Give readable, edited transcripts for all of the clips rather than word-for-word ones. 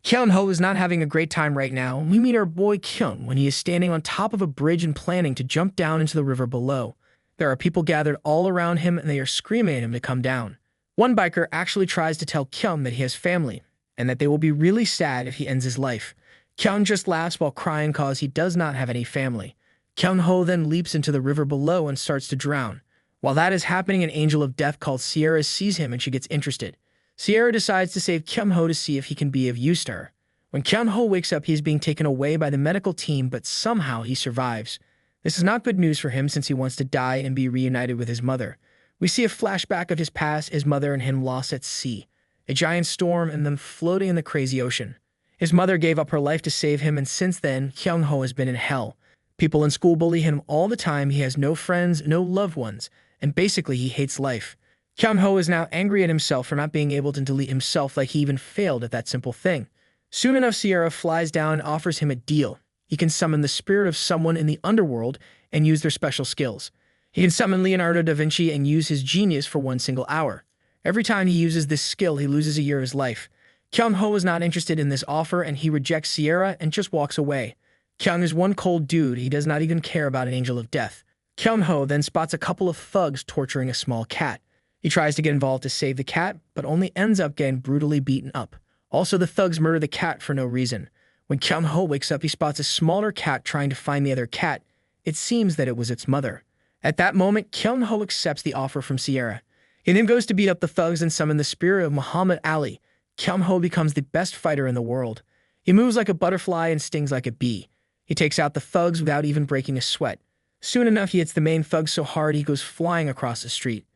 Kyung-ho is not having a great time right now. We meet our boy Kyung when he is standing on top of a bridge and planning to jump down into the river below. There are people gathered all around him and they are screaming at him to come down. One biker actually tries to tell Kyung that he has family and that they will be really sad if he ends his life. Kyung just laughs while crying cause he does not have any family. Kyung-ho then leaps into the river below and starts to drown. While that is happening, an angel of death called Sierra sees him and she gets interested. Sierra decides to save Kyung-ho to see if he can be of use to her. When Kyung-ho wakes up, he is being taken away by the medical team, but somehow he survives. This is not good news for him since he wants to die and be reunited with his mother. We see a flashback of his past, his mother and him lost at sea, a giant storm and them floating in the crazy ocean. His mother gave up her life to save him, and since then, Kyung-ho has been in hell. People in school bully him all the time, he has no friends, no loved ones, and basically he hates life. Kyung-ho is now angry at himself for not being able to delete himself like he even failed at that simple thing. Soon enough, Sierra flies down and offers him a deal. He can summon the spirit of someone in the underworld and use their special skills. He can summon Leonardo da Vinci and use his genius for 1 single hour. Every time he uses this skill, he loses a year of his life. Kyung-ho is not interested in this offer and he rejects Sierra and just walks away. Kyung is one cold dude, he does not even care about an angel of death. Kyung-ho then spots a couple of thugs torturing a small cat. He tries to get involved to save the cat, but only ends up getting brutally beaten up. Also, the thugs murder the cat for no reason. When Kyung-ho wakes up, he spots a smaller cat trying to find the other cat. It seems that it was its mother. At that moment, Kyung-ho accepts the offer from Sierra. He then goes to beat up the thugs and summon the spirit of Muhammad Ali. Kyung-ho becomes the best fighter in the world. He moves like a butterfly and stings like a bee. He takes out the thugs without even breaking a sweat. Soon enough, he hits the main thug so hard he goes flying across the street.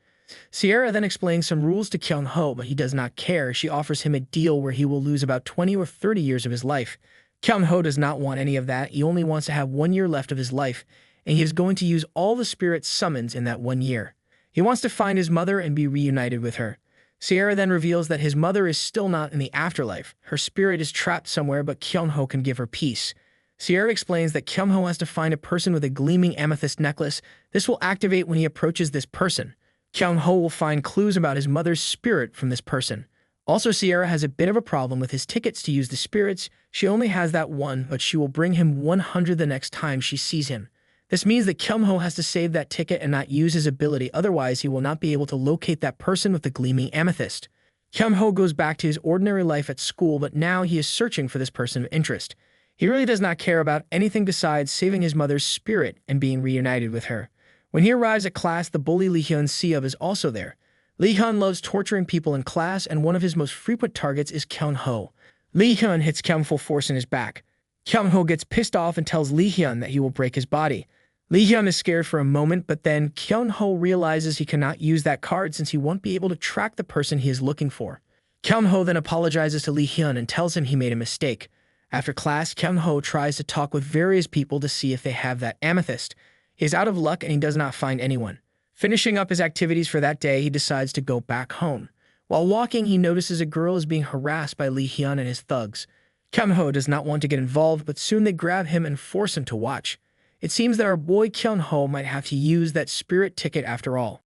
Sierra then explains some rules to Kyung-ho, but he does not care. She offers him a deal where he will lose about 20 or 30 years of his life. Kyung-ho does not want any of that. He only wants to have 1 year left of his life, and he is going to use all the spirit summons in that 1 year. He wants to find his mother and be reunited with her. Sierra then reveals that his mother is still not in the afterlife. Her spirit is trapped somewhere, but Kyung-ho can give her peace. Sierra explains that Kyung-ho has to find a person with a gleaming amethyst necklace. This will activate when he approaches this person. Kyung-ho will find clues about his mother's spirit from this person. Also, Sierra has a bit of a problem with his tickets to use the spirits. She only has that one, but she will bring him 100 the next time she sees him. This means that Kyung-ho has to save that ticket and not use his ability, otherwise he will not be able to locate that person with the gleaming amethyst. Kyung-ho goes back to his ordinary life at school, but now he is searching for this person of interest. He really does not care about anything besides saving his mother's spirit and being reunited with her. When he arrives at class, the bully Lee-hyun Seob is also there. Lee-hyun loves torturing people in class, and one of his most frequent targets is Kyung-ho. Lee-hyun hits Kyung full force in his back. Kyung-ho gets pissed off and tells Lee-hyun that he will break his body. Lee-hyun is scared for a moment, but then Kyung-ho realizes he cannot use that card since he won't be able to track the person he is looking for. Kyung-ho then apologizes to Lee-hyun and tells him he made a mistake. After class, Kyung-ho tries to talk with various people to see if they have that amethyst. He is out of luck and he does not find anyone. Finishing up his activities for that day, he decides to go back home. While walking, he notices a girl is being harassed by Lee-hyun and his thugs. Kyung-ho does not want to get involved, but soon they grab him and force him to watch. It seems that our boy Kyung-ho might have to use that spirit ticket after all.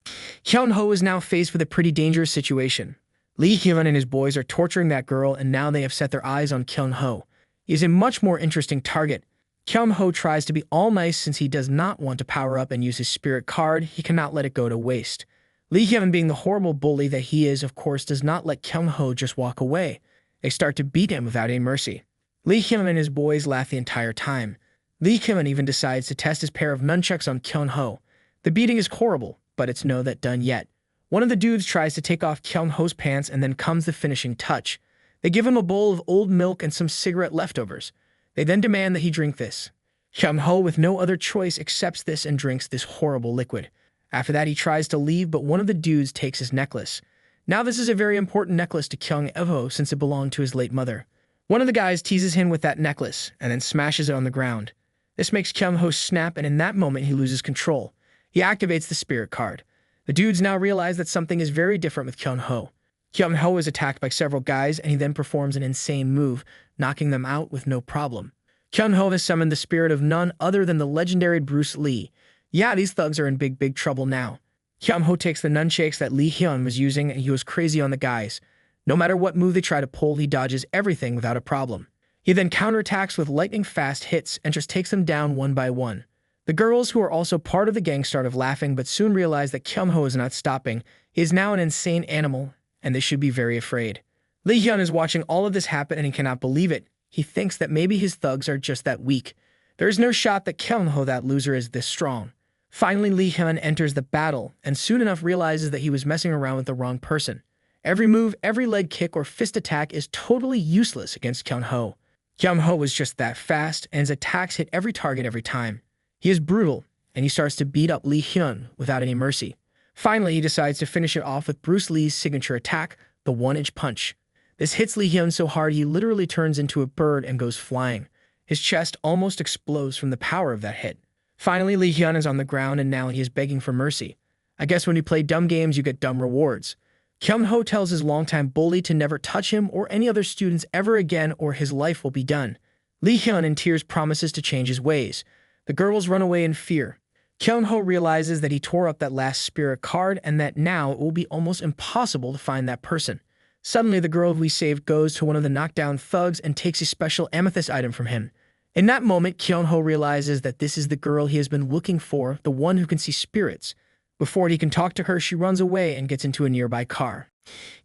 Kyung-ho is now faced with a pretty dangerous situation. Lee-hyun and his boys are torturing that girl, and now they have set their eyes on Kyung-ho. He is a much more interesting target. Kyung-ho tries to be all nice since he does not want to power up and use his spirit card. He cannot let it go to waste. Lee-hyun, being the horrible bully that he is, of course, does not let Kyung-ho just walk away. They start to beat him without any mercy. Lee-hyun and his boys laugh the entire time. Lee-hyun even decides to test his pair of nunchucks on Kyung-ho. The beating is horrible, but it's no that done yet. One of the dudes tries to take off Kyung-ho's pants, and then comes the finishing touch. They give him a bowl of old milk and some cigarette leftovers. They then demand that he drink this. Kyung-ho, with no other choice, accepts this and drinks this horrible liquid. After that, he tries to leave, but one of the dudes takes his necklace. Now this is a very important necklace to Kyung-ho since it belonged to his late mother. One of the guys teases him with that necklace and then smashes it on the ground. This makes Kyung-ho snap, and in that moment he loses control. He activates the spirit card. The dudes now realize that something is very different with Kyung-ho. Kyung-ho is attacked by several guys, and he then performs an insane move, knocking them out with no problem. Kyung-ho has summoned the spirit of none other than the legendary Bruce Lee. Yeah, these thugs are in big trouble now. Kyung-ho takes the nunchucks that Lee-hyun was using, and he goes crazy on the guys. No matter what move they try to pull, he dodges everything without a problem. He then counterattacks with lightning-fast hits and just takes them down one by one. The girls, who are also part of the gang, start laughing but soon realize that Kyung-ho is not stopping. He is now an insane animal, and they should be very afraid. Lee Hyun is watching all of this happen and he cannot believe it. He thinks that maybe his thugs are just that weak. There is no shot that Kyung-ho, that loser, is this strong. Finally, Lee Hyun enters the battle and soon enough realizes that he was messing around with the wrong person. Every move, every leg kick or fist attack is totally useless against Kyung-ho. Kyung-ho was just that fast, and his attacks hit every target every time. He is brutal, and he starts to beat up Lee Hyun without any mercy. Finally, he decides to finish it off with Bruce Lee's signature attack, the one-inch punch. This hits Lee Hyun so hard he literally turns into a bird and goes flying. His chest almost explodes from the power of that hit. Finally, Lee Hyun is on the ground and now he is begging for mercy. I guess when you play dumb games, you get dumb rewards. Kyung-ho tells his longtime bully to never touch him or any other students ever again or his life will be done. Lee Hyun, in tears, promises to change his ways. The girls run away in fear. Kyung-ho realizes that he tore up that last spirit card and that now it will be almost impossible to find that person. Suddenly, the girl who he saved goes to one of the knockdown thugs and takes a special amethyst item from him. In that moment, Kyung-ho realizes that this is the girl he has been looking for, the one who can see spirits. Before he can talk to her, she runs away and gets into a nearby car.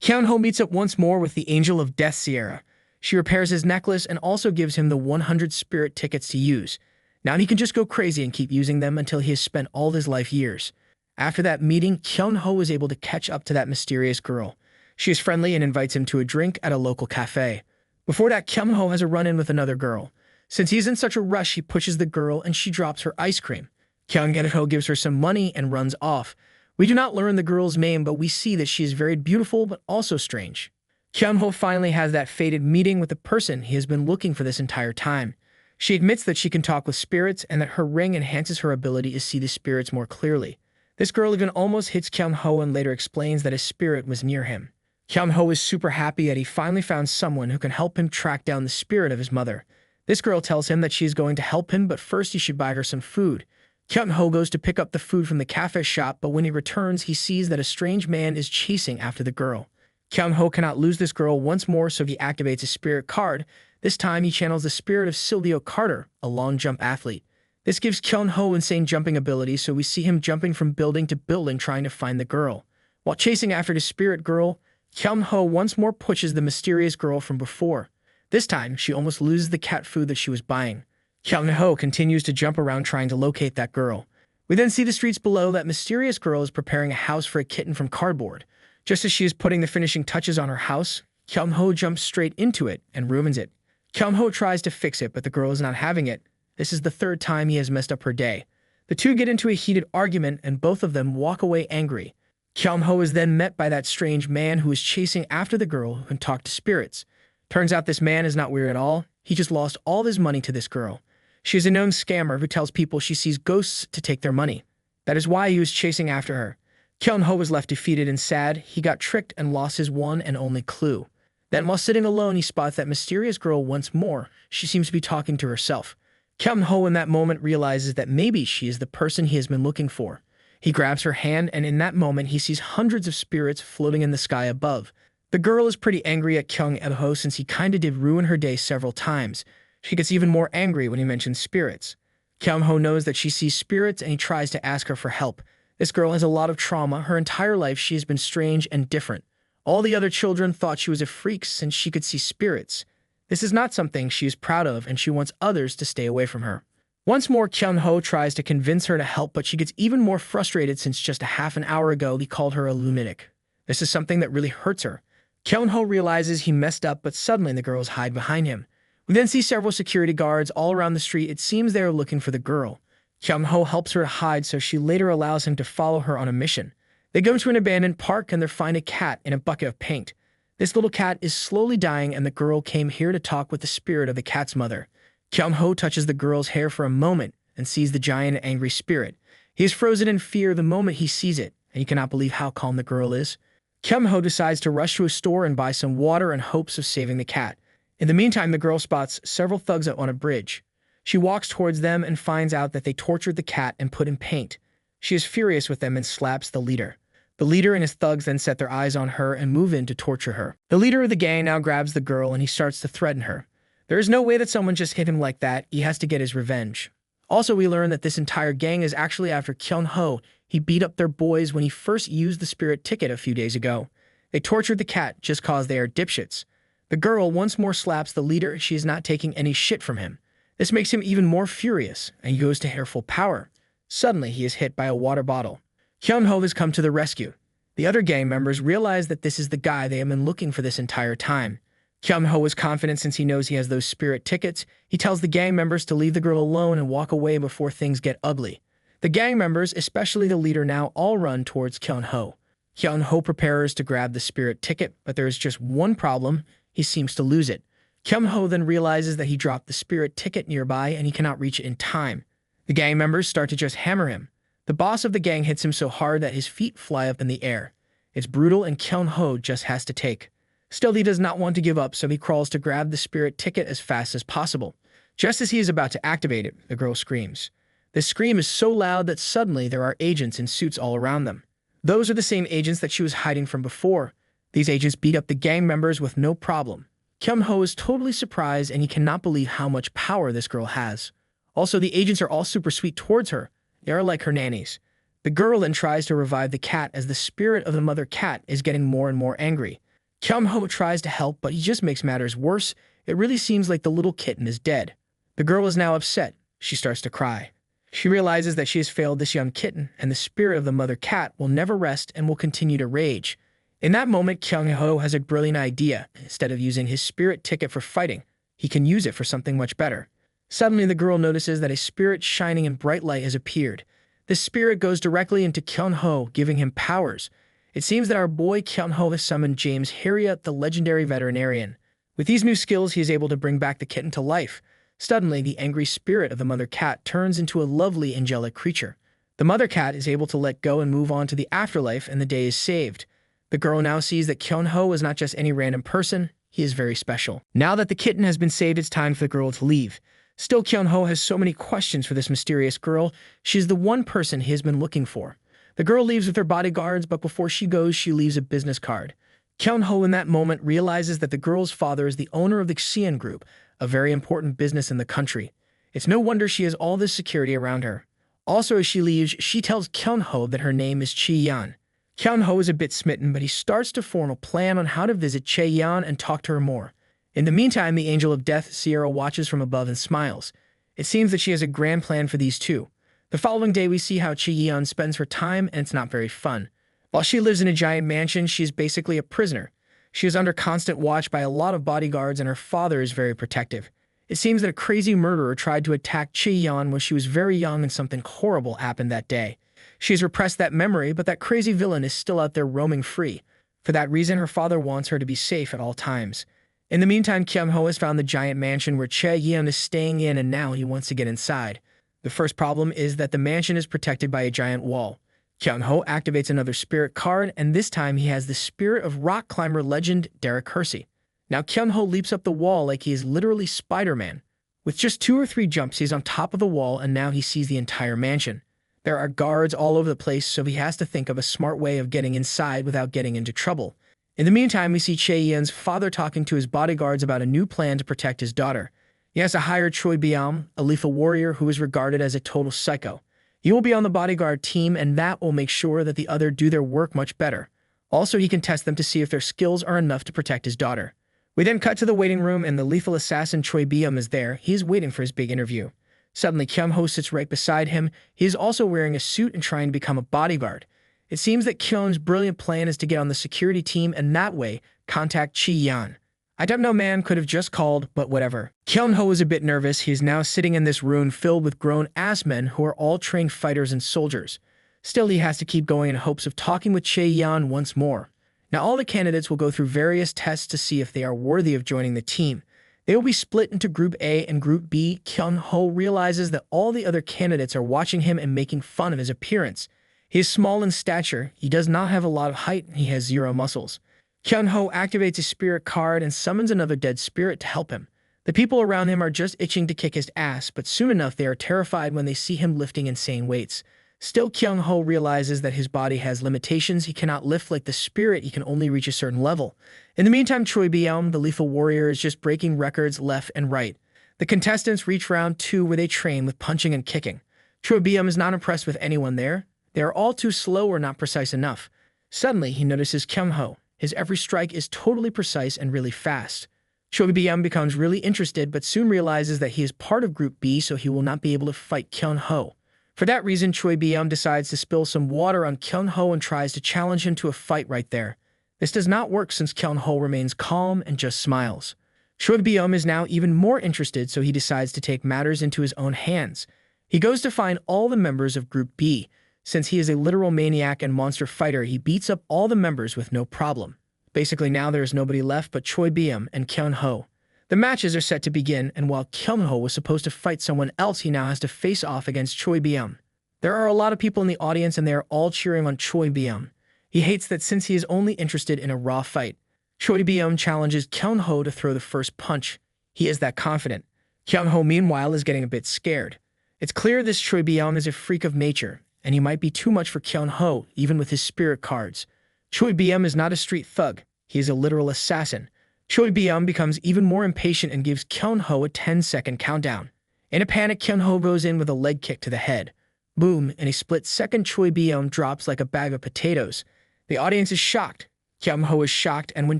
Kyung-ho meets up once more with the Angel of Death, Sierra. She repairs his necklace and also gives him the 100 spirit tickets to use. Now he can just go crazy and keep using them until he has spent all his life years. After that meeting, Kyung-ho is able to catch up to that mysterious girl. She is friendly and invites him to a drink at a local cafe. Before that, Kyung-ho has a run-in with another girl. Since he's in such a rush, he pushes the girl and she drops her ice cream. Kyung-ho gives her some money and runs off. We do not learn the girl's name, but we see that she is very beautiful but also strange. Kyung-ho finally has that fated meeting with the person he has been looking for this entire time. She admits that she can talk with spirits and that her ring enhances her ability to see the spirits more clearly. This girl even almost hits Kyung-ho and later explains that a spirit was near him. Kyung-ho is super happy that he finally found someone who can help him track down the spirit of his mother. This girl tells him that she is going to help him, but first he should buy her some food. Kyung-ho goes to pick up the food from the cafe shop, but when he returns, he sees that a strange man is chasing after the girl. Kyung-ho cannot lose this girl once more, so he activates a spirit card. This time, he channels the spirit of Silvio Carter, a long-jump athlete. This gives Kyung-ho insane jumping abilities, so we see him jumping from building to building trying to find the girl. While chasing after the spirit girl, Kyung-ho once more pushes the mysterious girl from before. This time, she almost loses the cat food that she was buying. Kyung-ho continues to jump around trying to locate that girl. We then see the streets below. That mysterious girl is preparing a house for a kitten from cardboard. Just as she is putting the finishing touches on her house, Kyung-ho jumps straight into it and ruins it. Kyung-ho tries to fix it, but the girl is not having it. This is the third time he has messed up her day. The two get into a heated argument and both of them walk away angry. Kyung-ho is then met by that strange man who is chasing after the girl who can talk to spirits. Turns out this man is not weird at all. He just lost all of his money to this girl. She is a known scammer who tells people she sees ghosts to take their money. That is why he was chasing after her. Kyung-ho was left defeated and sad. He got tricked and lost his one and only clue. Then while sitting alone, he spots that mysterious girl once more. She seems to be talking to herself. Kyung-ho in that moment realizes that maybe she is the person he has been looking for. He grabs her hand, and in that moment, he sees hundreds of spirits floating in the sky above. The girl is pretty angry at Kyung-ho since he kinda did ruin her day several times. She gets even more angry when he mentions spirits. Kyung-ho knows that she sees spirits and he tries to ask her for help. This girl has a lot of trauma. Her entire life she has been strange and different. All the other children thought she was a freak since she could see spirits. This is not something she is proud of and she wants others to stay away from her. Once more, Kyung-ho tries to convince her to help, but she gets even more frustrated since just a half an hour ago he called her a lunatic. This is something that really hurts her. Kyung-ho realizes he messed up, but suddenly the girls hide behind him. We then see several security guards all around the street. It seems they are looking for the girl. Kyung-ho helps her to hide, so she later allows him to follow her on a mission. They go to an abandoned park and they find a cat in a bucket of paint. This little cat is slowly dying and the girl came here to talk with the spirit of the cat's mother. Kyung-ho touches the girl's hair for a moment and sees the giant angry spirit. He is frozen in fear the moment he sees it, and he cannot believe how calm the girl is. Kyung-ho decides to rush to a store and buy some water in hopes of saving the cat. In the meantime, the girl spots several thugs on a bridge. She walks towards them and finds out that they tortured the cat and put in paint. She is furious with them and slaps the leader. The leader and his thugs then set their eyes on her and move in to torture her. The leader of the gang now grabs the girl and he starts to threaten her. There is no way that someone just hit him like that. He has to get his revenge. Also, we learn that this entire gang is actually after Kyung-ho. He beat up their boys when he first used the spirit ticket a few days ago. They tortured the cat just cause they are dipshits. The girl once more slaps the leader. She is not taking any shit from him. This makes him even more furious, and he goes to hair full power. Suddenly, he is hit by a water bottle. Kyung-ho has come to the rescue. The other gang members realize that this is the guy they have been looking for this entire time. Kyung-ho is confident since he knows he has those spirit tickets. He tells the gang members to leave the girl alone and walk away before things get ugly. The gang members, especially the leader now, all run towards Kyung-ho. Kyung-ho prepares to grab the spirit ticket, but there is just one problem. He seems to lose it. Kyung-ho then realizes that he dropped the spirit ticket nearby and he cannot reach it in time. The gang members start to just hammer him. The boss of the gang hits him so hard that his feet fly up in the air. It's brutal and Kyung-ho just has to take. Still, he does not want to give up, so he crawls to grab the spirit ticket as fast as possible. Just as he is about to activate it, the girl screams. This scream is so loud that suddenly there are agents in suits all around them. Those are the same agents that she was hiding from before. These agents beat up the gang members with no problem. Kyung-ho is totally surprised and he cannot believe how much power this girl has. Also, the agents are all super sweet towards her. They are like her nannies. The girl then tries to revive the cat as the spirit of the mother cat is getting more and more angry. Kyung-ho tries to help, but he just makes matters worse. It really seems like the little kitten is dead. The girl is now upset. She starts to cry. She realizes that she has failed this young kitten, and the spirit of the mother cat will never rest and will continue to rage. In that moment, Kyung-ho has a brilliant idea. Instead of using his spirit ticket for fighting, he can use it for something much better. Suddenly, the girl notices that a spirit shining in bright light has appeared. This spirit goes directly into Kyung-ho, giving him powers. It seems that our boy Kyung-ho has summoned James Harriet, the legendary veterinarian. With these new skills, he is able to bring back the kitten to life. Suddenly, the angry spirit of the mother cat turns into a lovely angelic creature. The mother cat is able to let go and move on to the afterlife, and the day is saved. The girl now sees that Kyung-ho is not just any random person, he is very special. Now that the kitten has been saved, it's time for the girl to leave. Still, Kyung-ho has so many questions for this mysterious girl. She is the one person he has been looking for. The girl leaves with her bodyguards, but before she goes, she leaves a business card. Kyung-ho in that moment realizes that the girl's father is the owner of the Xian Group, a very important business in the country. It's no wonder she has all this security around her. Also, as she leaves, she tells Kyung-ho that her name is Chi-yeon. Kyung-ho is a bit smitten, but he starts to form a plan on how to visit Chae-yeon and talk to her more. In the meantime, the Angel of Death, Sierra, watches from above and smiles. It seems that she has a grand plan for these two. The following day, we see how Chae-yeon spends her time, and it's not very fun. While she lives in a giant mansion, she is basically a prisoner. She is under constant watch by a lot of bodyguards, and her father is very protective. It seems that a crazy murderer tried to attack Chae-yeon when she was very young and something horrible happened that day. She has repressed that memory, but that crazy villain is still out there roaming free. For that reason, her father wants her to be safe at all times. In the meantime, Kyung-ho has found the giant mansion where Chae-yeon is staying in, and now he wants to get inside. The first problem is that the mansion is protected by a giant wall. Kyung-ho activates another spirit card, and this time he has the spirit of rock climber legend Derek Hersey. Now Kyung-ho leaps up the wall like he is literally Spider-Man. With just 2 or 3 jumps, he's on top of the wall, and now he sees the entire mansion. There are guards all over the place, so he has to think of a smart way of getting inside without getting into trouble. In the meantime, we see Chae-yeon's father talking to his bodyguards about a new plan to protect his daughter. He has to hire Choi Byam, a lethal warrior who is regarded as a total psycho. He will be on the bodyguard team, and that will make sure that the other do their work much better. Also, he can test them to see if their skills are enough to protect his daughter. We then cut to the waiting room, and the lethal assassin Choi Byam is there. He is waiting for his big interview. Suddenly, Kyung-ho sits right beside him. He is also wearing a suit and trying to become a bodyguard. It seems that Kyung's brilliant plan is to get on the security team and that way contact Chi-yeon. I don't know, man, could have just called, but whatever. Kyung-ho is a bit nervous. He is now sitting in this room filled with grown-ass men who are all trained fighters and soldiers. Still, he has to keep going in hopes of talking with Chae-yeon once more. Now, all the candidates will go through various tests to see if they are worthy of joining the team. They will be split into Group A and Group B. Kyung-ho realizes that all the other candidates are watching him and making fun of his appearance. He is small in stature, he does not have a lot of height, and he has 0 muscles. Kyung-ho activates his spirit card and summons another dead spirit to help him. The people around him are just itching to kick his ass, but soon enough they are terrified when they see him lifting insane weights. Still, Kyung-ho realizes that his body has limitations. He cannot lift like the spirit. He can only reach a certain level. In the meantime, Choi Byum, the lethal warrior, is just breaking records left and right. The contestants reach round 2 where they train with punching and kicking. Choi Byum is not impressed with anyone there. They are all too slow or not precise enough. Suddenly, he notices Kyung-ho. His every strike is totally precise and really fast. Choi Byum becomes really interested but soon realizes that he is part of Group B, so he will not be able to fight Kyung-ho. For that reason, Choi Byum decides to spill some water on Kyung-ho and tries to challenge him to a fight right there. This does not work since Kyung-ho remains calm and just smiles. Choi Byum is now even more interested, so he decides to take matters into his own hands. He goes to find all the members of Group B. Since he is a literal maniac and monster fighter, he beats up all the members with no problem. Basically, now there is nobody left but Choi Byum and Kyung-ho. The matches are set to begin, and while Kyung-ho was supposed to fight someone else, he now has to face off against Choi Byum. There are a lot of people in the audience, and they are all cheering on Choi Byum. He hates that since he is only interested in a raw fight. Choi Byum challenges Kyung-ho to throw the first punch. He is that confident. Kyung-ho, meanwhile, is getting a bit scared. It's clear this Choi Byum is a freak of nature, and he might be too much for Kyung-ho, even with his spirit cards. Choi Byum is not a street thug. He is a literal assassin. Choi Byum becomes even more impatient and gives Kyung-ho a 10-second countdown. In a panic, Kyung-ho goes in with a leg kick to the head. Boom, in a split second, Choi Byum drops like a bag of potatoes. The audience is shocked. Kyung-ho is shocked, and when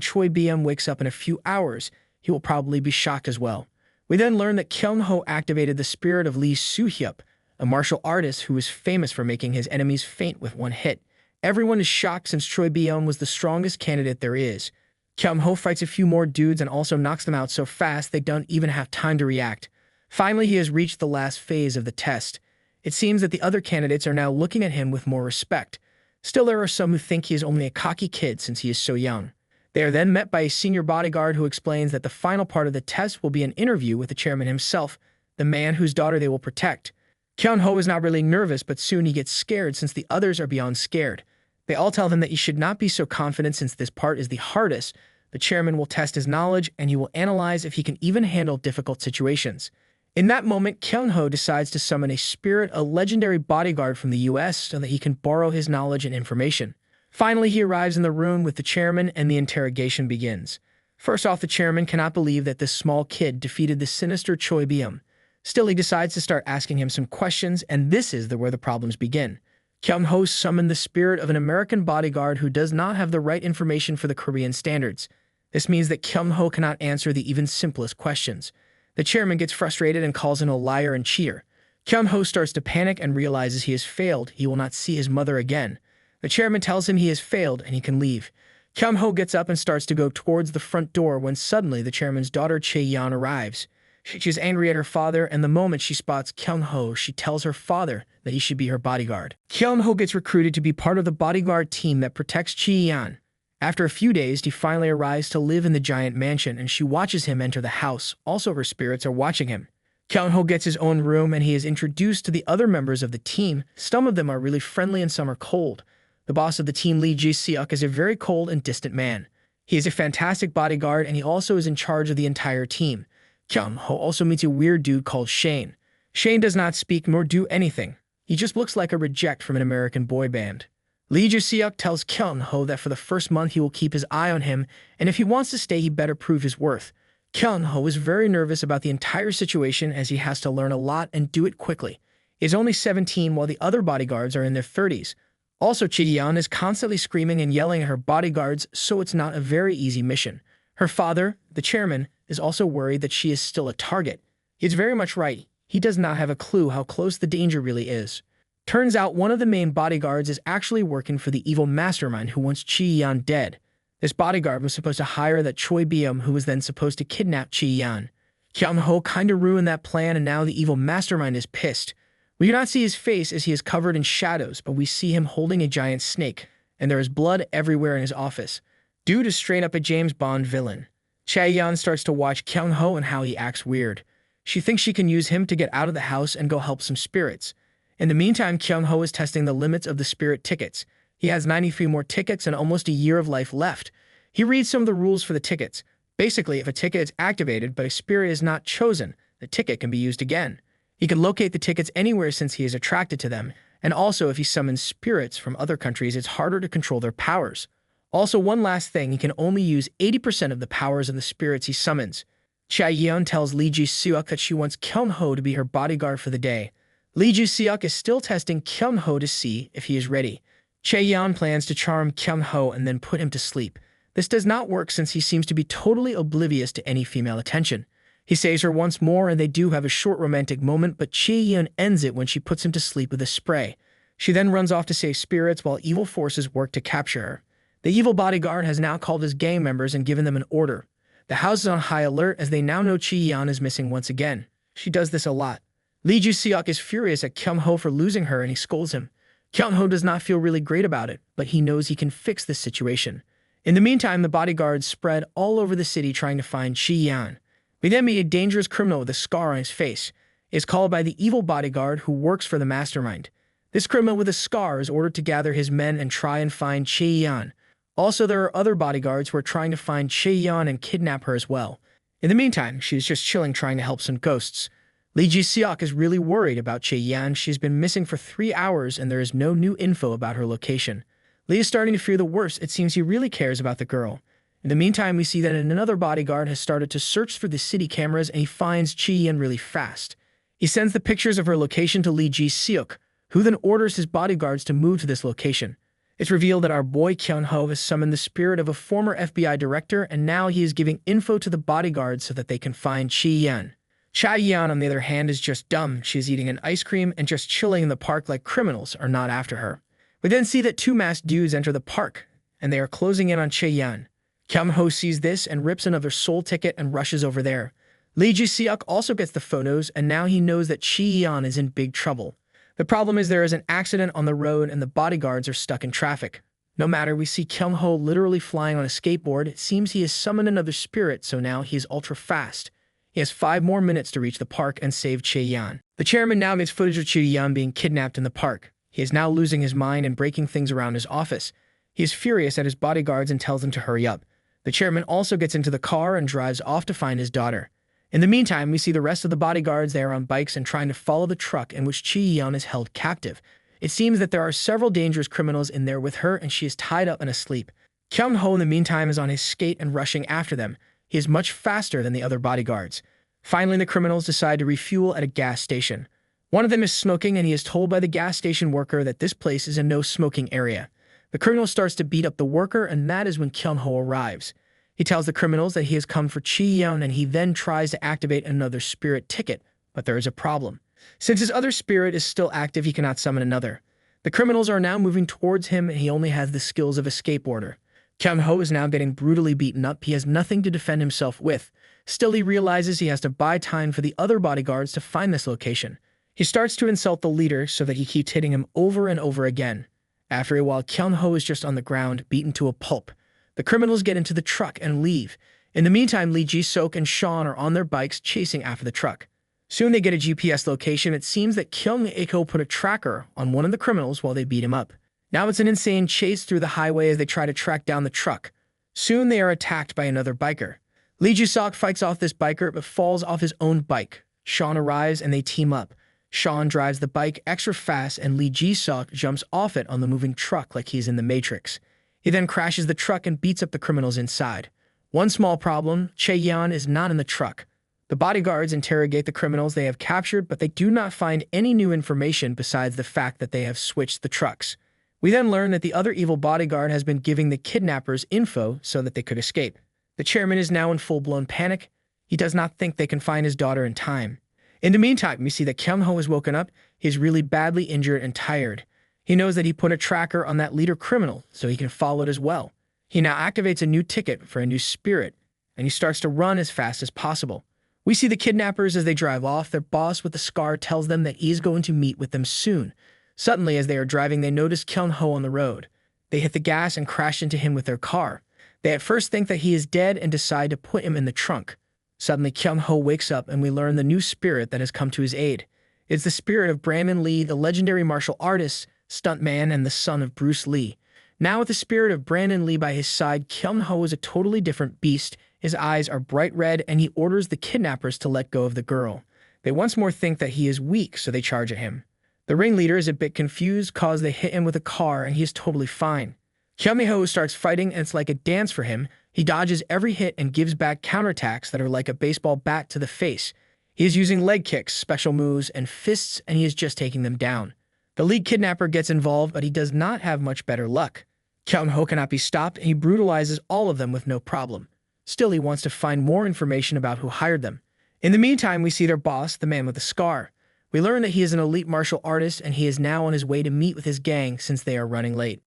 Choi Byum wakes up in a few hours, he will probably be shocked as well. We then learn that Kyung-ho activated the spirit of Lee Soo-hyup, a martial artist who is famous for making his enemies faint with one hit. Everyone is shocked since Choi Byum was the strongest candidate there is. Kyung-ho fights a few more dudes and also knocks them out so fast they don't even have time to react. Finally, he has reached the last phase of the test. It seems that the other candidates are now looking at him with more respect. Still, there are some who think he is only a cocky kid since he is so young. They are then met by a senior bodyguard who explains that the final part of the test will be an interview with the chairman himself, the man whose daughter they will protect. Kyung-ho is not really nervous, but soon he gets scared since the others are beyond scared. They all tell him that he should not be so confident since this part is the hardest. The chairman will test his knowledge, and he will analyze if he can even handle difficult situations. In that moment, Kyung-ho decides to summon a spirit, a legendary bodyguard from the US, so that he can borrow his knowledge and information. Finally, he arrives in the room with the chairman, and the interrogation begins. First off, the chairman cannot believe that this small kid defeated the sinister Choi Byum. Still, he decides to start asking him some questions, and this is where the problems begin. Kyung-ho summoned the spirit of an American bodyguard who does not have the right information for the Korean standards. This means that Kyung-ho cannot answer the even simplest questions. The chairman gets frustrated and calls him a liar and cheater. Kyung-ho starts to panic and realizes he has failed. He will not see his mother again. The chairman tells him he has failed and he can leave. Kyung-ho gets up and starts to go towards the front door when suddenly the chairman's daughter Chae-yeon arrives. She is angry at her father, and the moment she spots Kyung-ho, she tells her father that he should be her bodyguard. Kyung-ho gets recruited to be part of the bodyguard team that protects Chae-yeon. After a few days, he finally arrives to live in the giant mansion, and she watches him enter the house. Also, her spirits are watching him. Kyung-ho gets his own room, and he is introduced to the other members of the team. Some of them are really friendly and some are cold. The boss of the team, Lee Ji-seok, is a very cold and distant man. He is a fantastic bodyguard, and he also is in charge of the entire team. Kyung-ho also meets a weird dude called Shane. Shane does not speak nor do anything. He just looks like a reject from an American boy band. Lee Ji-seok tells Kyung-ho that for the first month he will keep his eye on him, and if he wants to stay, he better prove his worth. Kyung-ho is very nervous about the entire situation as he has to learn a lot and do it quickly. He is only 17 while the other bodyguards are in their 30s. Also, Chae-yeon is constantly screaming and yelling at her bodyguards, so it's not a very easy mission. Her father, the chairman, is also worried that she is still a target. He's very much right. He does not have a clue how close the danger really is. Turns out one of the main bodyguards is actually working for the evil mastermind who wants Chae-yeon dead. This bodyguard was supposed to hire that Choi Byum, who was then supposed to kidnap Chae-yeon. Kyung-ho kinda ruined that plan, and now the evil mastermind is pissed. We do not see his face as he is covered in shadows, but we see him holding a giant snake, and there is blood everywhere in his office. Dude is straight up a James Bond villain. Chae-yeon starts to watch Kyung-ho and how he acts weird. She thinks she can use him to get out of the house and go help some spirits. In the meantime, Kyung-ho is testing the limits of the spirit tickets. He has 93 more tickets and almost a year of life left. He reads some of the rules for the tickets. Basically, if a ticket is activated but a spirit is not chosen, the ticket can be used again. He can locate the tickets anywhere since he is attracted to them, And also, if he summons spirits from other countries, it's harder to control their powers. Also, one last thing, he can only use 80% of the powers of the spirits he summons. Cha Yeon tells Lee Ji-seok that she wants Kyung-ho to be her bodyguard for the day. Lee Ji-seok is still testing Kyung-ho to see if he is ready. Cha Yeon plans to charm Kyung-ho and then put him to sleep. This does not work since he seems to be totally oblivious to any female attention. He saves her once more and they do have a short romantic moment, but Cha Yeon ends it when she puts him to sleep with a spray. She then runs off to save spirits while evil forces work to capture her. The evil bodyguard has now called his gang members and given them an order. The house is on high alert as they now know Cha Yeon is missing once again. She does this a lot. Lee Ji-seok is furious at Kyung-ho for losing her and he scolds him. Kyung-ho does not feel really great about it, but he knows he can fix this situation. In the meantime, the bodyguards spread all over the city trying to find Cha Yeon. We then meet a dangerous criminal with a scar on his face. He is called by the evil bodyguard who works for the mastermind. This criminal with a scar is ordered to gather his men and try and find Cha Yeon. Also, there are other bodyguards who are trying to find Cha Yeon and kidnap her as well. In the meantime, she is just chilling trying to help some ghosts. Lee Ji-seok is really worried about Cha Yeon. She's been missing for 3 hours and there is no new info about her location. Lee is starting to fear the worst. It seems he really cares about the girl. In the meantime, we see that another bodyguard has started to search through the city cameras and he finds Cha Yeon really fast. He sends the pictures of her location to Lee Ji-seok, who then orders his bodyguards to move to this location. It's revealed that our boy Kyung-ho has summoned the spirit of a former FBI director and now he is giving info to the bodyguards so that they can find Cha Yeon. Cha Yeon, on the other hand, is just dumb. She is eating an ice cream and just chilling in the park like criminals are not after her. We then see that 2 masked dudes enter the park, and they are closing in on Cha Yeon. Kyung-ho sees this and rips another soul ticket and rushes over there. Lee Ji-seok also gets the photos, and now he knows that Cha Yeon is in big trouble. The problem is there is an accident on the road and the bodyguards are stuck in traffic. No matter, we see Kyung-ho literally flying on a skateboard. It seems he has summoned another spirit, so now he is ultra fast. He has 5 more minutes to reach the park and save Cha Yeon. The chairman now gets footage of Cha Yeon being kidnapped in the park. He is now losing his mind and breaking things around his office. He is furious at his bodyguards and tells them to hurry up. The chairman also gets into the car and drives off to find his daughter. In the meantime, we see the rest of the bodyguards. They are on bikes and trying to follow the truck in which Cha Yeon is held captive. It seems that there are several dangerous criminals in there with her and she is tied up and asleep. Kyung-ho in the meantime is on his skate and rushing after them. He is much faster than the other bodyguards. Finally, the criminals decide to refuel at a gas station. One of them is smoking and he is told by the gas station worker that this place is a no-smoking area. The criminal starts to beat up the worker and that is when Kyung-ho arrives. He tells the criminals that he has come for Cha Yeon and he then tries to activate another spirit ticket, but there is a problem. Since his other spirit is still active, he cannot summon another. The criminals are now moving towards him and he only has the skills of a skateboarder. Kyung-ho is now getting brutally beaten up. He has nothing to defend himself with. Still, he realizes he has to buy time for the other bodyguards to find this location. He starts to insult the leader so that he keeps hitting him over and over again. After a while, Kyung-ho is just on the ground, beaten to a pulp. The criminals get into the truck and leave. In the meantime, Lee Ji-seok and Sean are on their bikes chasing after the truck. Soon they get a GPS location. It seems that Kyung-ho put a tracker on one of the criminals while they beat him up. Now it's an insane chase through the highway as they try to track down the truck. Soon they are attacked by another biker. Lee Ji-seok fights off this biker but falls off his own bike. Sean arrives and they team up. Sean drives the bike extra fast and Lee Ji-seok jumps off it on the moving truck like he's in the Matrix. He then crashes the truck and beats up the criminals inside. One small problem, Cha Yeon is not in the truck. The bodyguards interrogate the criminals they have captured, but they do not find any new information besides the fact that they have switched the trucks. We then learn that the other evil bodyguard has been giving the kidnappers info so that they could escape. The chairman is now in full-blown panic. He does not think they can find his daughter in time. In the meantime, we see that Kyung-ho has woken up. He is really badly injured and tired. He knows that he put a tracker on that leader criminal, so he can follow it as well. He now activates a new ticket for a new spirit, and he starts to run as fast as possible. We see the kidnappers as they drive off. Their boss with the scar tells them that he is going to meet with them soon. Suddenly, as they are driving, they notice Kyung-ho on the road. They hit the gas and crash into him with their car. They at first think that he is dead and decide to put him in the trunk. Suddenly, Kyung-ho wakes up and we learn the new spirit that has come to his aid. It's the spirit of Brandon Lee, the legendary martial artist, stuntman, and the son of Bruce Lee. Now with the spirit of Brandon Lee by his side, Kyung-ho is a totally different beast. His eyes are bright red and he orders the kidnappers to let go of the girl. They once more think that he is weak, so they charge at him. The ringleader is a bit confused cause they hit him with a car and he is totally fine. Kyung-ho starts fighting and it's like a dance for him. He dodges every hit and gives back counterattacks that are like a baseball bat to the face. He is using leg kicks, special moves, and fists, and he is just taking them down. The lead kidnapper gets involved, but he does not have much better luck. Kyung-ho cannot be stopped, and he brutalizes all of them with no problem. Still, he wants to find more information about who hired them. In the meantime, we see their boss, the man with the scar. We learn that he is an elite martial artist, and he is now on his way to meet with his gang since they are running late.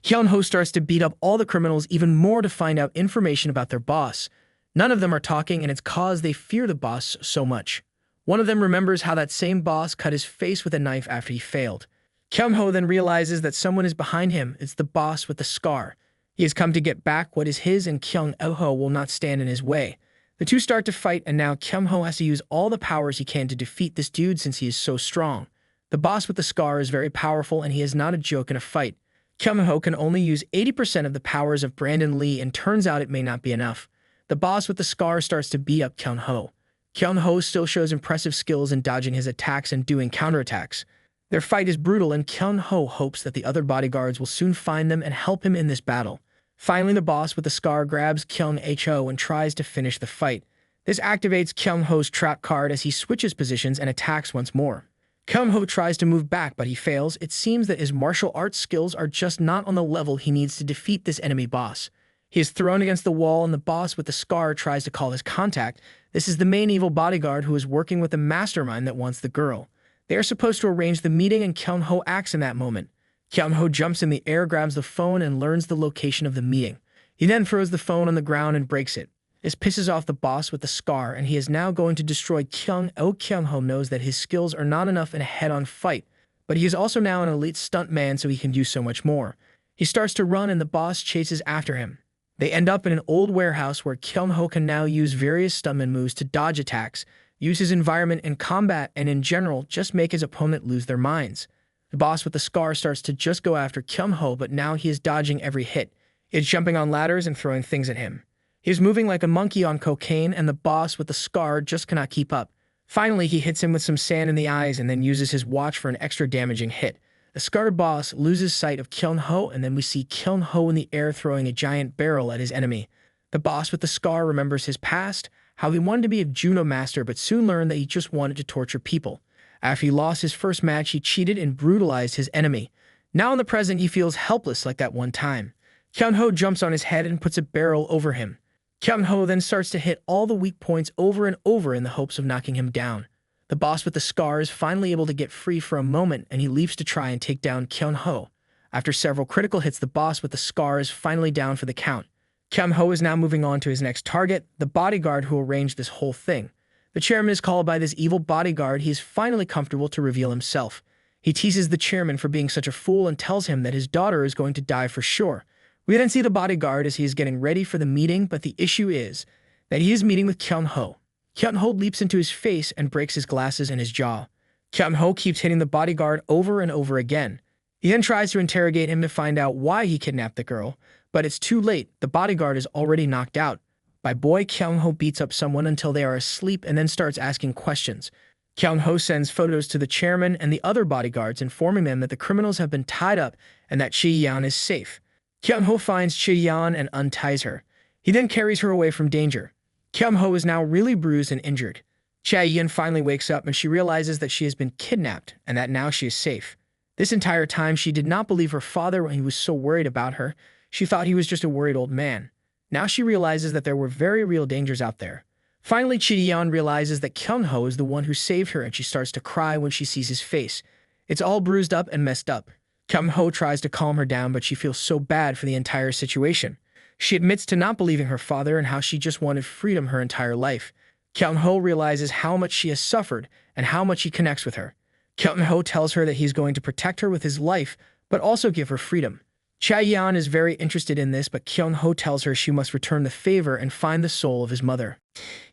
Kyung-ho starts to beat up all the criminals even more to find out information about their boss. None of them are talking, and it's cause they fear the boss so much. One of them remembers how that same boss cut his face with a knife after he failed. Kyung-ho then realizes that someone is behind him. It's the boss with the scar. He has come to get back what is his, and Kyung-ho will not stand in his way. The two start to fight, and now Kyung-ho has to use all the powers he can to defeat this dude since he is so strong. The boss with the scar is very powerful, and he is not a joke in a fight. Kyung-ho can only use 80% of the powers of Brandon Lee, and turns out it may not be enough. The boss with the scar starts to beat up Kyung-ho. Kyung-ho still shows impressive skills in dodging his attacks and doing counterattacks. Their fight is brutal, and Kyung-ho hopes that the other bodyguards will soon find them and help him in this battle. Finally, the boss with the scar grabs Kyung-ho and tries to finish the fight. This activates Kyung-ho's trap card as he switches positions and attacks once more. Kyung-ho tries to move back, but he fails. It seems that his martial arts skills are just not on the level he needs to defeat this enemy boss. He is thrown against the wall, and the boss with the scar tries to call his contact. This is the main evil bodyguard who is working with the mastermind that wants the girl. They are supposed to arrange the meeting, and Kyung-ho acts in that moment. Kyung-ho jumps in the air, grabs the phone, and learns the location of the meeting. He then throws the phone on the ground and breaks it. This pisses off the boss with the scar, and he is now going to destroy Kyung-ho. Kyung-ho knows that his skills are not enough in a head-on fight, but he is also now an elite stuntman, so he can do so much more. He starts to run, and the boss chases after him. They end up in an old warehouse where Kyung-ho can now use various stuntman moves to dodge attacks, use his environment in combat, and in general, just make his opponent lose their minds. The boss with the scar starts to just go after Kyung-ho, but now he is dodging every hit. He is jumping on ladders and throwing things at him. He is moving like a monkey on cocaine, and the boss with the scar just cannot keep up. Finally, he hits him with some sand in the eyes and then uses his watch for an extra damaging hit. The scarred boss loses sight of Kyung-ho, and then we see Kyung-ho in the air throwing a giant barrel at his enemy. The boss with the scar remembers his past, how he wanted to be a judo master but soon learned that he just wanted to torture people. After he lost his first match, he cheated and brutalized his enemy. Now in the present, he feels helpless like that one time. Kyung-ho jumps on his head and puts a barrel over him. Kyung-ho then starts to hit all the weak points over and over in the hopes of knocking him down. The boss with the scar is finally able to get free for a moment, and he leaves to try and take down Kyung-ho. After several critical hits, the boss with the scar is finally down for the count. Kyung-ho is now moving on to his next target, the bodyguard who arranged this whole thing. The chairman is called by this evil bodyguard. He is finally comfortable to reveal himself. He teases the chairman for being such a fool and tells him that his daughter is going to die for sure. We then see the bodyguard as he is getting ready for the meeting, but the issue is that he is meeting with Kyung-ho. Kyung-ho leaps into his face and breaks his glasses and his jaw. Kyung-ho keeps hitting the bodyguard over and over again. He then tries to interrogate him to find out why he kidnapped the girl, but it's too late. The bodyguard is already knocked out. By boy, Kyung-ho beats up someone until they are asleep and then starts asking questions. Kyung-ho sends photos to the chairman and the other bodyguards, informing them that the criminals have been tied up and that Chi-yeon is safe. Kyung-ho finds Chi-yeon and unties her. He then carries her away from danger. Kyung-ho is now really bruised and injured. Chi-yeon finally wakes up and she realizes that she has been kidnapped and that now she is safe. This entire time, she did not believe her father when he was so worried about her. She thought he was just a worried old man. Now she realizes that there were very real dangers out there. Finally, Chi-yeon realizes that Kyung-ho is the one who saved her, and she starts to cry when she sees his face. It's all bruised up and messed up. Kyung-ho tries to calm her down, but she feels so bad for the entire situation. She admits to not believing her father and how she just wanted freedom her entire life. Kyung-ho realizes how much she has suffered and how much he connects with her. Kyung-ho tells her that he's going to protect her with his life, but also give her freedom. Chi-yeon is very interested in this, but Kyung-ho tells her she must return the favor and find the soul of his mother.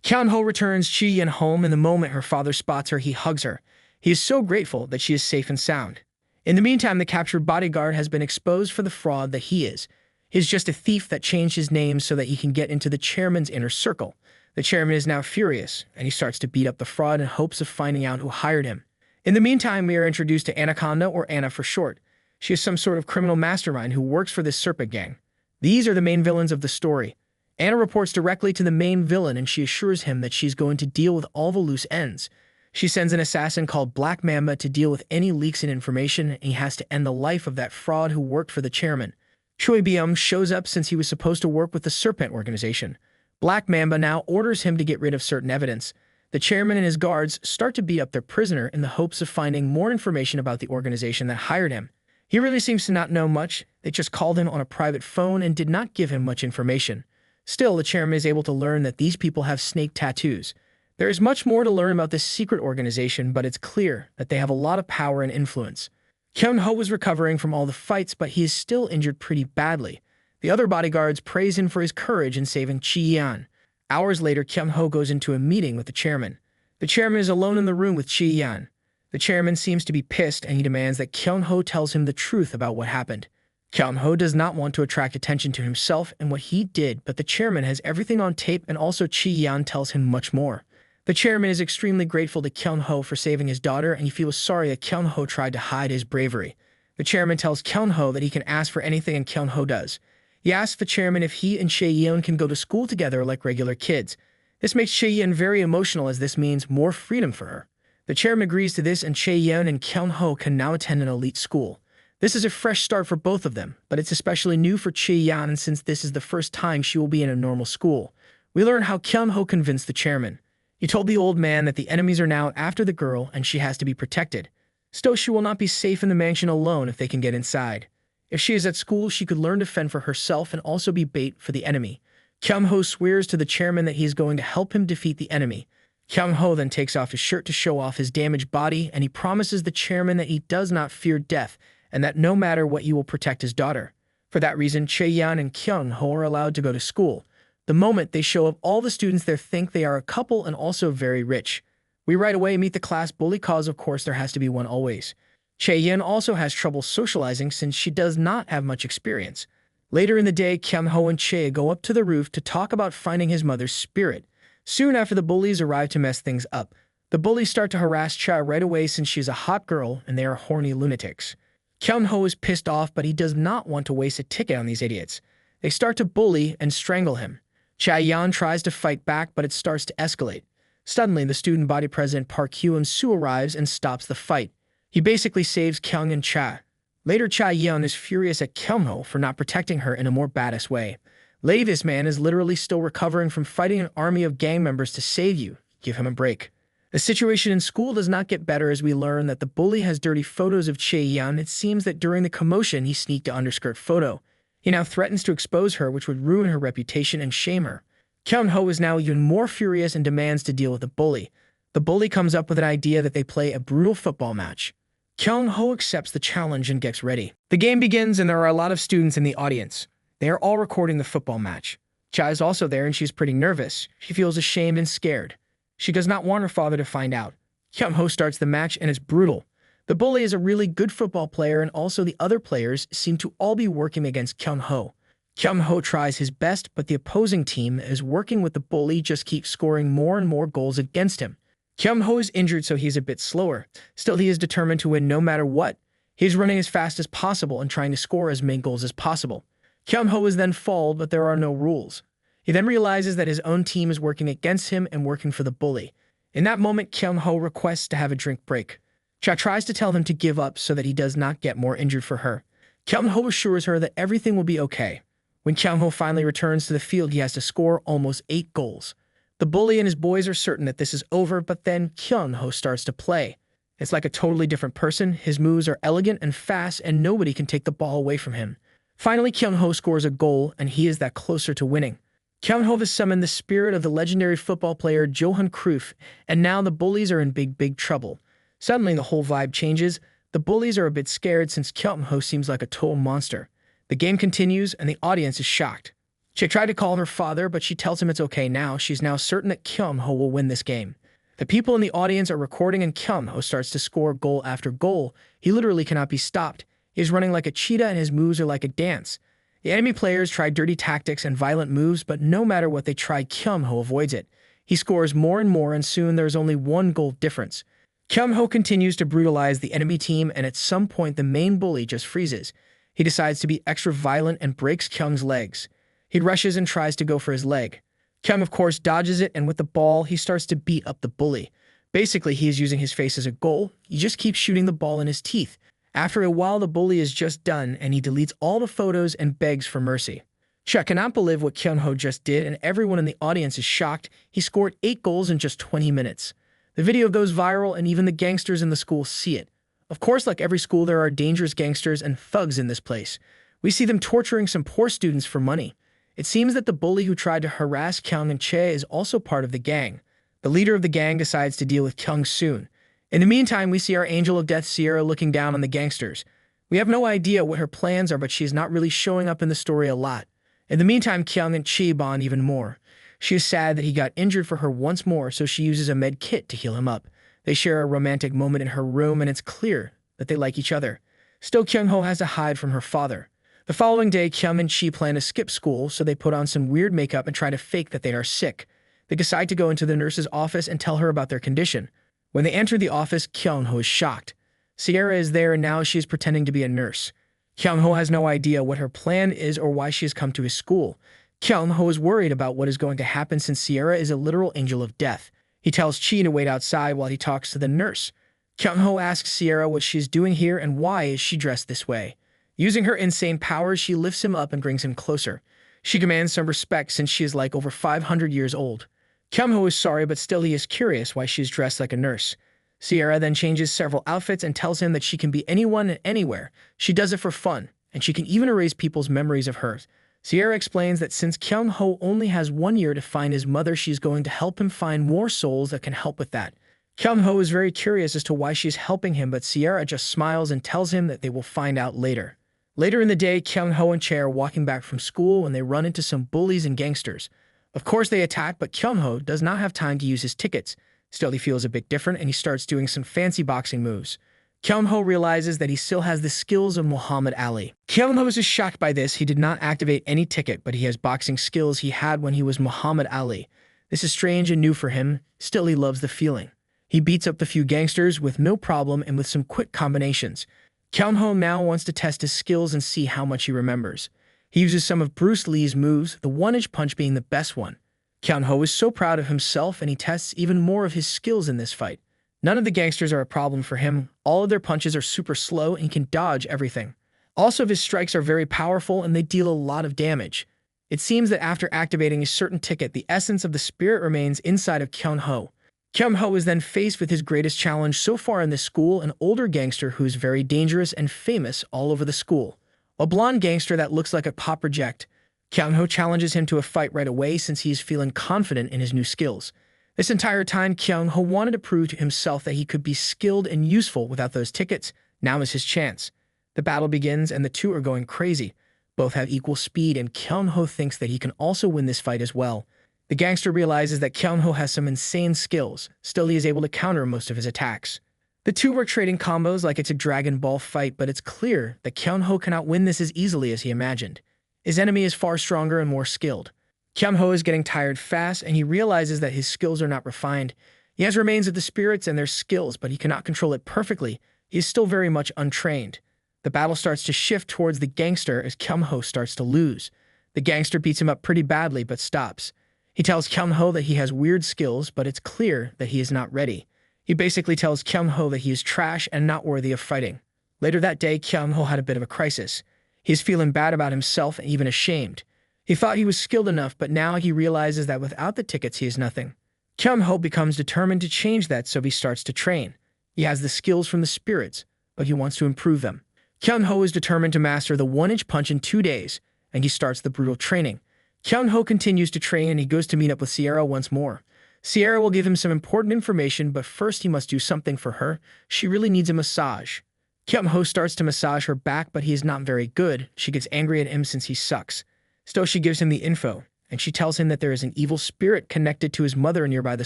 Kyung-ho returns Chi-yeon home, and the moment her father spots her, he hugs her. He is so grateful that she is safe and sound. In the meantime, the captured bodyguard has been exposed for the fraud that he is. He is just a thief that changed his name so that he can get into the chairman's inner circle. The chairman is now furious, and he starts to beat up the fraud in hopes of finding out who hired him. In the meantime, we are introduced to Anaconda, or Anna for short. She is some sort of criminal mastermind who works for this serpent gang. These are the main villains of the story. Anna reports directly to the main villain and she assures him that she's going to deal with all the loose ends. She sends an assassin called Black Mamba to deal with any leaks in information, and he has to end the life of that fraud who worked for the chairman. Choi Byum shows up since he was supposed to work with the Serpent organization. Black Mamba now orders him to get rid of certain evidence. The chairman and his guards start to beat up their prisoner in the hopes of finding more information about the organization that hired him. He really seems to not know much. They just called him on a private phone and did not give him much information. Still, the chairman is able to learn that these people have snake tattoos. There is much more to learn about this secret organization, but it's clear that they have a lot of power and influence. Kyung-ho was recovering from all the fights, but he is still injured pretty badly. The other bodyguards praise him for his courage in saving Chi-yeon. Hours later, Kyung-ho goes into a meeting with the chairman. The chairman is alone in the room with Chi-yeon. The chairman seems to be pissed and he demands that Kyung-ho tells him the truth about what happened. Kyung-ho does not want to attract attention to himself and what he did, but the chairman has everything on tape, and also Chi-yeon tells him much more. The chairman is extremely grateful to Kyung-ho for saving his daughter, and he feels sorry that Kyung-ho tried to hide his bravery. The chairman tells Kyung-ho that he can ask for anything, and Kyung-ho does. He asks the chairman if he and Chae-yeon can go to school together like regular kids. This makes Chae-yeon very emotional, as this means more freedom for her. The chairman agrees to this, and Chae-yeon and Kyung-ho can now attend an elite school. This is a fresh start for both of them, but it's especially new for Chae-yeon since this is the first time she will be in a normal school. We learn how Kyung-ho convinced the chairman. He told the old man that the enemies are now after the girl and she has to be protected. Still, she will not be safe in the mansion alone if they can get inside. If she is at school, she could learn to fend for herself and also be bait for the enemy. Kyung-ho swears to the chairman that he is going to help him defeat the enemy. Kyung-ho then takes off his shirt to show off his damaged body, and he promises the chairman that he does not fear death and that no matter what, he will protect his daughter. For that reason, Chae-yeon and Kyung-ho are allowed to go to school. The moment they show up, all the students there think they are a couple and also very rich. We right away meet the class bully, cause of course there has to be one always. Chae-yeon also has trouble socializing since she does not have much experience. Later in the day, Kyung-ho and Chae go up to the roof to talk about finding his mother's spirit. Soon after, the bullies arrive to mess things up. The bullies start to harass Cha right away since she's a hot girl and they are horny lunatics. Kyung-ho is pissed off, but he does not want to waste a ticket on these idiots. They start to bully and strangle him. Chae-yeon tries to fight back, but it starts to escalate. Suddenly, the student body president Park Hyun-soo arrives and stops the fight. He basically saves Kyung and Cha. Later, Chae-yeon is furious at Kyung-ho for not protecting her in a more badass way. Lady, this man is literally still recovering from fighting an army of gang members to save you. Give him a break. The situation in school does not get better as we learn that the bully has dirty photos of Chae-yeon. It seems that during the commotion, he sneaked an underskirt photo. He now threatens to expose her, which would ruin her reputation and shame her. Kyung-ho is now even more furious and demands to deal with the bully. The bully comes up with an idea that they play a brutal football match. Kyung-ho accepts the challenge and gets ready. The game begins and there are a lot of students in the audience. They are all recording the football match. Cha is also there and she's pretty nervous. She feels ashamed and scared. She does not want her father to find out. Kyung-ho starts the match and it's brutal. The bully is a really good football player, and also the other players seem to all be working against Kyung-ho. Kyung-ho tries his best, but the opposing team is working with the bully just keeps scoring more and more goals against him. Kyung-ho is injured, so he's a bit slower. Still, he is determined to win no matter what. He is running as fast as possible and trying to score as many goals as possible. Kyung-ho is then fouled, but there are no rules. He then realizes that his own team is working against him and working for the bully. In that moment, Kyung-ho requests to have a drink break. Cha tries to tell him to give up so that he does not get more injured for her. Kyung-ho assures her that everything will be okay. When Kyung-ho finally returns to the field, he has to score almost 8 goals. The bully and his boys are certain that this is over, but then Kyung-ho starts to play. It's like a totally different person. His moves are elegant and fast, and nobody can take the ball away from him. Finally, Kyung-ho scores a goal, and he is that closer to winning. Kyung-ho has summoned the spirit of the legendary football player Johan Cruyff, and now the bullies are in big trouble. Suddenly, the whole vibe changes. The bullies are a bit scared since Kyung-ho seems like a total monster. The game continues, and the audience is shocked. She tried to call her father, but she tells him it's okay now. She's now certain that Kyung-ho will win this game. The people in the audience are recording, and Kyung-ho starts to score goal after goal. He literally cannot be stopped. He's running like a cheetah, and his moves are like a dance. The enemy players try dirty tactics and violent moves, but no matter what they try, Kyung-ho avoids it. He scores more and more, and soon there is only 1 goal difference. Kyung-ho continues to brutalize the enemy team, and at some point the main bully just freezes. He decides to be extra violent and breaks Kyung's legs. He rushes and tries to go for his leg. Kyung, of course, dodges it, and with the ball, he starts to beat up the bully. Basically, he is using his face as a goal. He just keeps shooting the ball in his teeth. After a while, the bully is just done, and he deletes all the photos and begs for mercy. Chuck cannot believe what Kyung-ho just did, and everyone in the audience is shocked. He scored 8 goals in just 20 minutes. The video goes viral, and even the gangsters in the school see it. Of course, like every school, there are dangerous gangsters and thugs in this place. We see them torturing some poor students for money. It seems that the bully who tried to harass Kyung and Che is also part of the gang. The leader of the gang decides to deal with Kyung soon. In the meantime, we see our angel of death, Sierra, looking down on the gangsters. We have no idea what her plans are, but she is not really showing up in the story a lot. In the meantime, Kyung and Chi bond even more. She is sad that he got injured for her once more, so she uses a med kit to heal him up. They share a romantic moment in her room, and it's clear that they like each other. Still, Kyung-ho has to hide from her father. The following day, Kyung and Chi plan to skip school, so they put on some weird makeup and try to fake that they are sick. They decide to go into the nurse's office and tell her about their condition. When they enter the office, Kyung-ho is shocked. Sierra is there, and now she is pretending to be a nurse. Kyung-ho has no idea what her plan is or why she has come to his school. Kyung-ho is worried about what is going to happen since Sierra is a literal angel of death. He tells Chi to wait outside while he talks to the nurse. Kyung-ho asks Sierra what she is doing here and why is she dressed this way. Using her insane powers, she lifts him up and brings him closer. She commands some respect since she is like over 500 years old. Kyung-ho is sorry, but still he is curious why she is dressed like a nurse. Sierra then changes several outfits and tells him that she can be anyone and anywhere. She does it for fun, and she can even erase people's memories of her. Sierra explains that since Kyung-ho only has 1 year to find his mother, she's going to help him find more souls that can help with that. Kyung-ho is very curious as to why she's helping him, but Sierra just smiles and tells him that they will find out later. Later in the day, Kyung-ho and Che are walking back from school when they run into some bullies and gangsters. Of course, they attack, but Kyung-ho does not have time to use his tickets. Still, he feels a bit different, and he starts doing some fancy boxing moves. Kyung-ho realizes that he still has the skills of Muhammad Ali. Kyung-ho is shocked by this. He did not activate any ticket, but he has boxing skills he had when he was Muhammad Ali. This is strange and new for him. Still, he loves the feeling. He beats up the few gangsters with no problem and with some quick combinations. Kyung-ho now wants to test his skills and see how much he remembers. He uses some of Bruce Lee's moves, the one-inch punch being the best one. Kyung-ho is so proud of himself, and he tests even more of his skills in this fight. None of the gangsters are a problem for him. All of their punches are super slow, and he can dodge everything. Also, his strikes are very powerful, and they deal a lot of damage. It seems that after activating a certain ticket, the essence of the spirit remains inside of Kyung-ho. Kyung-ho is then faced with his greatest challenge so far in this school, an older gangster who is very dangerous and famous all over the school. A blonde gangster that looks like a pop reject. Kyung-ho challenges him to a fight right away since he is feeling confident in his new skills. This entire time, Kyung-ho wanted to prove to himself that he could be skilled and useful without those tickets. Now is his chance. The battle begins, and the two are going crazy. Both have equal speed, and Kyung-ho thinks that he can also win this fight as well. The gangster realizes that Kyung-ho has some insane skills. Still, he is able to counter most of his attacks. The two were trading combos like it's a Dragon Ball fight, but it's clear that Kyung-ho cannot win this as easily as he imagined. His enemy is far stronger and more skilled. Kyung-ho is getting tired fast, and he realizes that his skills are not refined. He has remains of the spirits and their skills, but he cannot control it perfectly. He is still very much untrained. The battle starts to shift towards the gangster as Kyung-ho starts to lose. The gangster beats him up pretty badly, but stops. He tells Kyung-ho that he has weird skills, but it's clear that he is not ready. He basically tells Kyung-ho that he is trash and not worthy of fighting. Later that day, Kyung-ho had a bit of a crisis. He is feeling bad about himself and even ashamed. He thought he was skilled enough, but now he realizes that without the tickets, he is nothing. Kyung-ho becomes determined to change that, so he starts to train. He has the skills from the spirits, but he wants to improve them. Kyung-ho is determined to master the one-inch punch in 2 days, and he starts the brutal training. Kyung-ho continues to train, and he goes to meet up with Sierra once more. Sierra will give him some important information, but first he must do something for her. She really needs a massage. Kyung-ho starts to massage her back, but he is not very good. She gets angry at him since he sucks. Still, she gives him the info, and she tells him that there is an evil spirit connected to his mother nearby the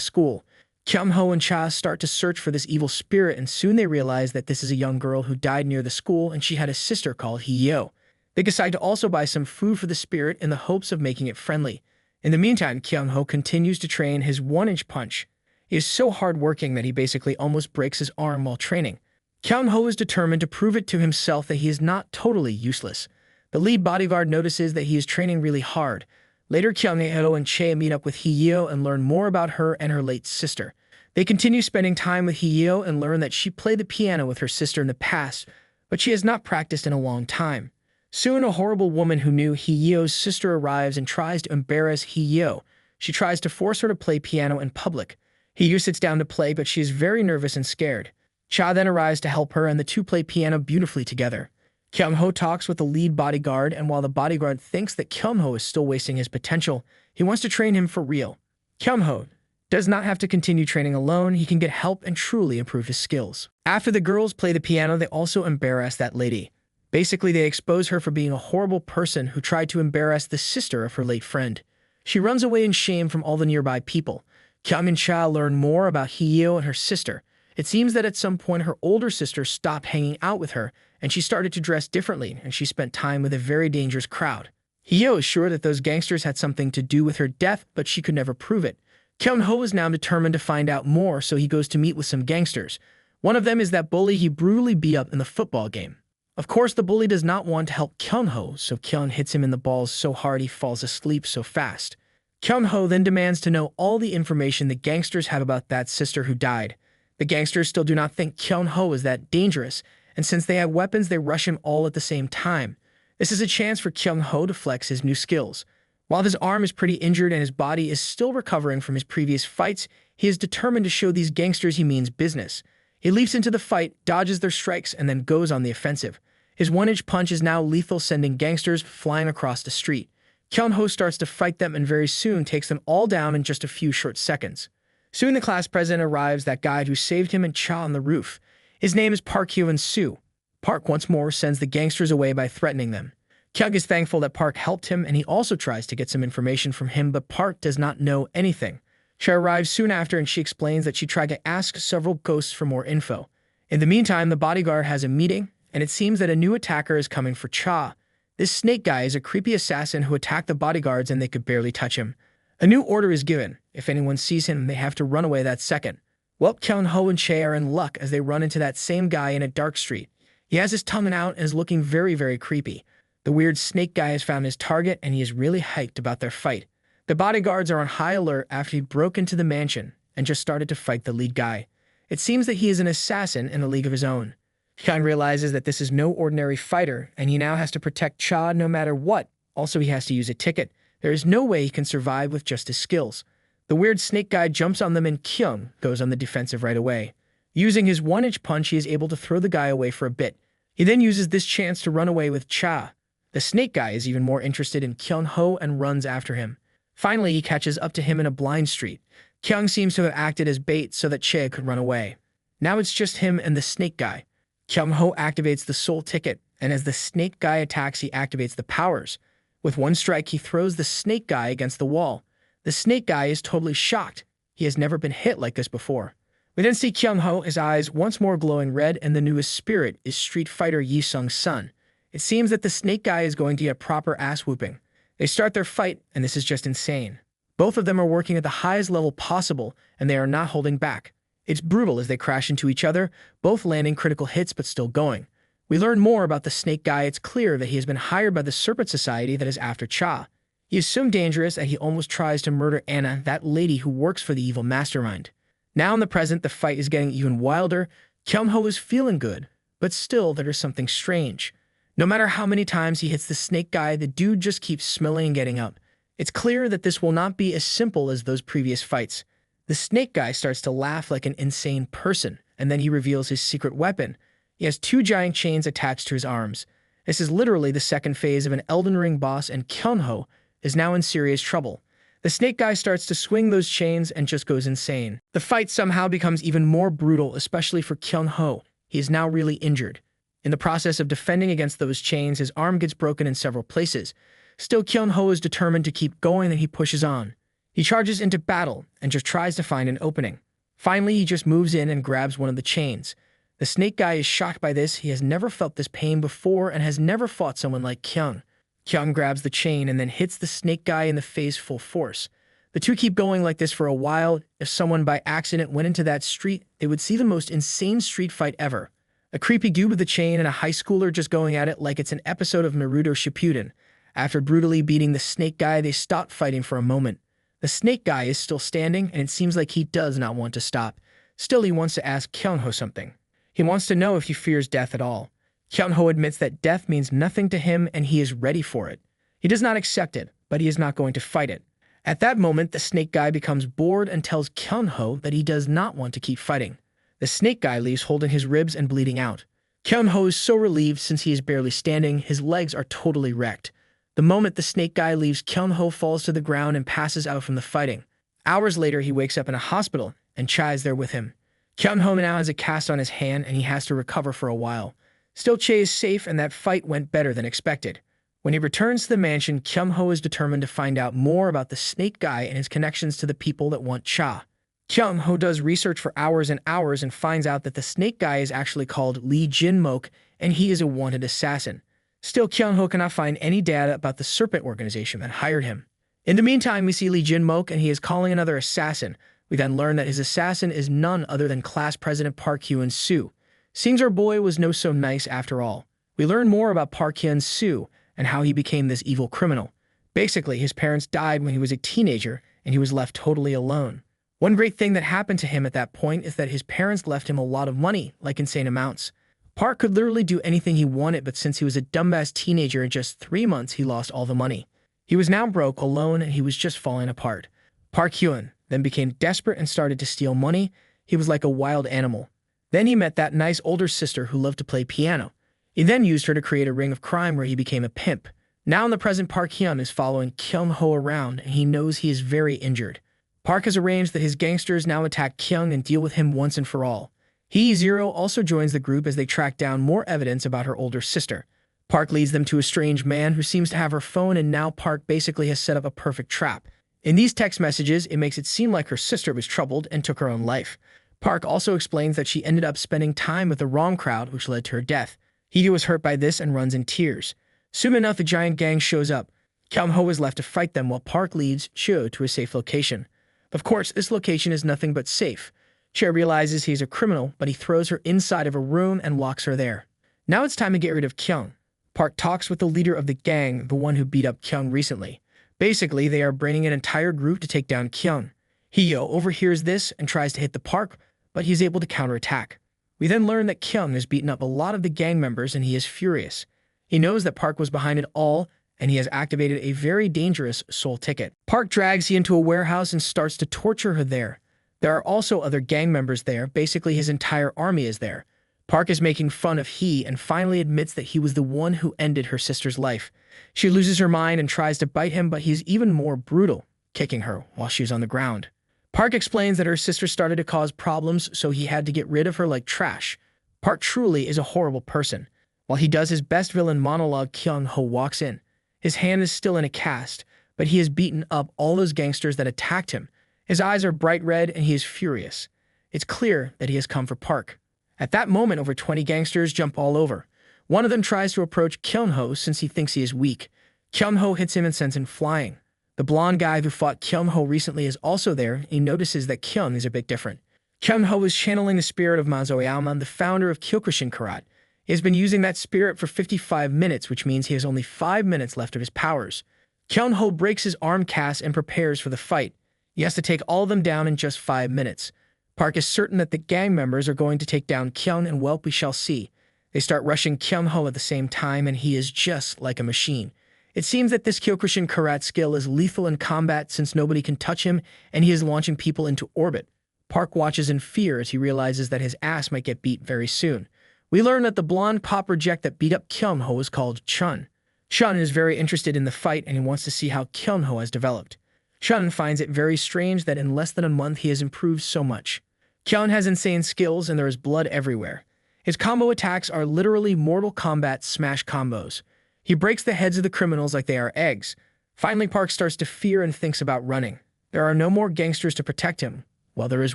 school. Kyung-ho and Cha start to search for this evil spirit, and soon they realize that this is a young girl who died near the school, and she had a sister called Hyo. They decide to also buy some food for the spirit in the hopes of making it friendly. In the meantime, Kyung-ho continues to train his one-inch punch. He is so hardworking that he basically almost breaks his arm while training. Kyung-ho is determined to prove it to himself that he is not totally useless. The lead bodyguard notices that he is training really hard. Later, Kyung-ho and Chae meet up with Hee-yeol and learn more about her and her late sister. They continue spending time with Hee-yeol and learn that she played the piano with her sister in the past, but she has not practiced in a long time. Soon, a horrible woman who knew Hee-yeol's sister arrives and tries to embarrass Hee-yeol. She tries to force her to play piano in public. Hee-yeol sits down to play, but she is very nervous and scared. Cha then arrives to help her, and the two play piano beautifully together. Kyung-ho talks with the lead bodyguard, and while the bodyguard thinks that Kyung-ho is still wasting his potential, he wants to train him for real. Kyung-ho does not have to continue training alone. He can get help and truly improve his skills. After the girls play the piano, they also embarrass that lady. Basically, they expose her for being a horrible person who tried to embarrass the sister of her late friend. She runs away in shame from all the nearby people. Kyung and Cha learn more about Hee-yeol and her sister. It seems that at some point her older sister stopped hanging out with her, and she started to dress differently, and she spent time with a very dangerous crowd. Hee-yeol is sure that those gangsters had something to do with her death, but she could never prove it. Kyung-ho is now determined to find out more, so he goes to meet with some gangsters. One of them is that bully he brutally beat up in the football game. Of course, the bully does not want to help Kyung-ho, so Kyung hits him in the balls so hard he falls asleep so fast. Kyung-ho then demands to know all the information the gangsters have about that sister who died. The gangsters still do not think Kyung-ho is that dangerous, and since they have weapons, they rush him all at the same time. This is a chance for Kyung-ho to flex his new skills. While his arm is pretty injured and his body is still recovering from his previous fights, he is determined to show these gangsters he means business. He leaps into the fight, dodges their strikes, and then goes on the offensive. His one-inch punch is now lethal, sending gangsters flying across the street. Kyung-ho starts to fight them and very soon takes them all down in just a few short seconds. Soon the class president arrives, that guy who saved him and Cha on the roof. His name is Park Hyun-soo. Park once more sends the gangsters away by threatening them. Kyung is thankful that Park helped him, and he also tries to get some information from him, but Park does not know anything. Cha arrives soon after, and she explains that she tried to ask several ghosts for more info. In the meantime, the bodyguard has a meeting, and it seems that a new attacker is coming for Cha. This snake guy is a creepy assassin who attacked the bodyguards and they could barely touch him. A new order is given. If anyone sees him, they have to run away that second. Well, Kyung-ho and Chae are in luck as they run into that same guy in a dark street. He has his tongue out and is looking very, very creepy. The weird snake guy has found his target, and he is really hyped about their fight. The bodyguards are on high alert after he broke into the mansion and just started to fight the lead guy. It seems that he is an assassin in a league of his own. Kyung realizes that this is no ordinary fighter, and he now has to protect Cha no matter what. Also, he has to use a ticket. There is no way he can survive with just his skills. The weird snake guy jumps on them, and Kyung goes on the defensive right away. Using his one-inch punch, he is able to throw the guy away for a bit. He then uses this chance to run away with Cha. The snake guy is even more interested in Kyung-ho and runs after him. Finally, he catches up to him in a blind street. Kyung seems to have acted as bait so that Chae could run away. Now it's just him and the snake guy. Kyung-ho activates the soul ticket, and as the snake guy attacks, he activates the powers. With one strike, he throws the snake guy against the wall. The snake guy is totally shocked. He has never been hit like this before. We then see Kyung-ho, his eyes once more glowing red, and the newest spirit is Street Fighter Yi-sung's son. It seems that the snake guy is going to get proper ass-whooping. They start their fight, and this is just insane. Both of them are working at the highest level possible, and they are not holding back. It's brutal as they crash into each other, both landing critical hits but still going. We learn more about the snake guy. It's clear that he has been hired by the Serpent Society that is after Cha. He is so dangerous that he almost tries to murder Anna, that lady who works for the evil mastermind. Now in the present, the fight is getting even wilder. Kyung-ho is feeling good, but still there is something strange. No matter how many times he hits the snake guy, the dude just keeps smelling and getting up. It's clear that this will not be as simple as those previous fights. The snake guy starts to laugh like an insane person, and then he reveals his secret weapon. He has two giant chains attached to his arms. This is literally the second phase of an Elden Ring boss, and Kyung-ho is now in serious trouble. The snake guy starts to swing those chains and just goes insane. The fight somehow becomes even more brutal, especially for Kyung-ho. He is now really injured. In the process of defending against those chains, his arm gets broken in several places. Still, Kyung-ho is determined to keep going, and he pushes on. He charges into battle and just tries to find an opening. Finally, he just moves in and grabs one of the chains. The snake guy is shocked by this. He has never felt this pain before and has never fought someone like Kyung. Kyung grabs the chain and then hits the snake guy in the face full force. The two keep going like this for a while. If someone by accident went into that street, they would see the most insane street fight ever. A creepy dude with a chain and a high schooler just going at it like it's an episode of Naruto Shippuden. After brutally beating the snake guy, they stop fighting for a moment. The snake guy is still standing, and it seems like he does not want to stop. Still, he wants to ask Kyung-ho something. He wants to know if he fears death at all. Kyung-ho admits that death means nothing to him and he is ready for it. He does not accept it, but he is not going to fight it. At that moment, the snake guy becomes bored and tells Kyung-ho that he does not want to keep fighting. The snake guy leaves holding his ribs and bleeding out. Kyung-ho is so relieved since he is barely standing, his legs are totally wrecked. The moment the snake guy leaves, Kyung-ho falls to the ground and passes out from the fighting. Hours later, he wakes up in a hospital, and Cha is there with him. Kyung-ho now has a cast on his hand, and he has to recover for a while. Still, Che is safe, and that fight went better than expected. When he returns to the mansion, Kyung-ho is determined to find out more about the snake guy and his connections to the people that want Cha. Kyung-ho does research for hours and hours and finds out that the snake guy is actually called Lee Jin-mok, and he is a wanted assassin. Still, Kyung-ho cannot find any data about the serpent organization that hired him. In the meantime, we see Lee Jin-mok, and he is calling another assassin. We then learn that his assassin is none other than class president Park Hyun-soo. Seems our boy was no so nice after all. We learn more about Park Hyun-soo and how he became this evil criminal. Basically, his parents died when he was a teenager, and he was left totally alone. One great thing that happened to him at that point is that his parents left him a lot of money, like insane amounts. Park could literally do anything he wanted, but since he was a dumbass teenager in just 3 months, he lost all the money. He was now broke, alone, and he was just falling apart. Park Hyun then became desperate and started to steal money. He was like a wild animal. Then he met that nice older sister who loved to play piano. He then used her to create a ring of crime where he became a pimp. Now in the present, Park Hyun is following Kyung-ho around, and he knows he is very injured. Park has arranged that his gangsters now attack Kyung and deal with him once and for all. Zero also joins the group as they track down more evidence about her older sister. Park leads them to a strange man who seems to have her phone, and now Park basically has set up a perfect trap. In these text messages, it makes it seem like her sister was troubled and took her own life. Park also explains that she ended up spending time with the wrong crowd, which led to her death. Hee was hurt by this and runs in tears. Soon enough, the giant gang shows up. Kyung-ho is left to fight them while Park leads Cho to a safe location. Of course, this location is nothing but safe. Cho realizes he's a criminal, but he throws her inside of a room and locks her there. Now it's time to get rid of Kyung. Park talks with the leader of the gang, the one who beat up Kyung recently. Basically, they are bringing an entire group to take down Kyung. Hee-yo overhears this and tries to hit the Park, but he's able to counterattack. We then learn that Kyung has beaten up a lot of the gang members and he is furious. He knows that Park was behind it all, and he has activated a very dangerous soul ticket. Park drags Hee into a warehouse and starts to torture her there. There are also other gang members there. Basically, his entire army is there. Park is making fun of Hee and finally admits that he was the one who ended her sister's life. She loses her mind and tries to bite him, but he's even more brutal, kicking her while she's on the ground. Park explains that her sister started to cause problems, so he had to get rid of her like trash. Park truly is a horrible person. While he does his best villain monologue, Kyung-ho walks in. His hand is still in a cast, but he has beaten up all those gangsters that attacked him. His eyes are bright red and he is furious. It's clear that he has come for Park. At that moment, over 20 gangsters jump all over. One of them tries to approach Kyung-ho since he thinks he is weak. Kyung-ho hits him and sends him flying. The blonde guy who fought Kyung-ho recently is also there. He notices that Kyung is a bit different. Kyung-ho is channeling the spirit of Mazo Aoman, the founder of Kyokushin Karate. He has been using that spirit for 55 minutes, which means he has only 5 minutes left of his powers. Kyung-ho breaks his arm cast and prepares for the fight. He has to take all of them down in just 5 minutes. Park is certain that the gang members are going to take down Kyung, and well, we shall see. They start rushing Kyung-ho at the same time, and he is just like a machine. It seems that this Kyokushin Karate skill is lethal in combat since nobody can touch him, and he is launching people into orbit. Park watches in fear as he realizes that his ass might get beat very soon. We learn that the blonde pop reject that beat up Kyung-ho is called Chun. Chun is very interested in the fight, and he wants to see how Kyung-ho has developed. Chun finds it very strange that in less than a month he has improved so much. Kyung has insane skills and there is blood everywhere. His combo attacks are literally Mortal Kombat smash combos. He breaks the heads of the criminals like they are eggs. Finally, Park starts to fear and thinks about running. There are no more gangsters to protect him. Well, there is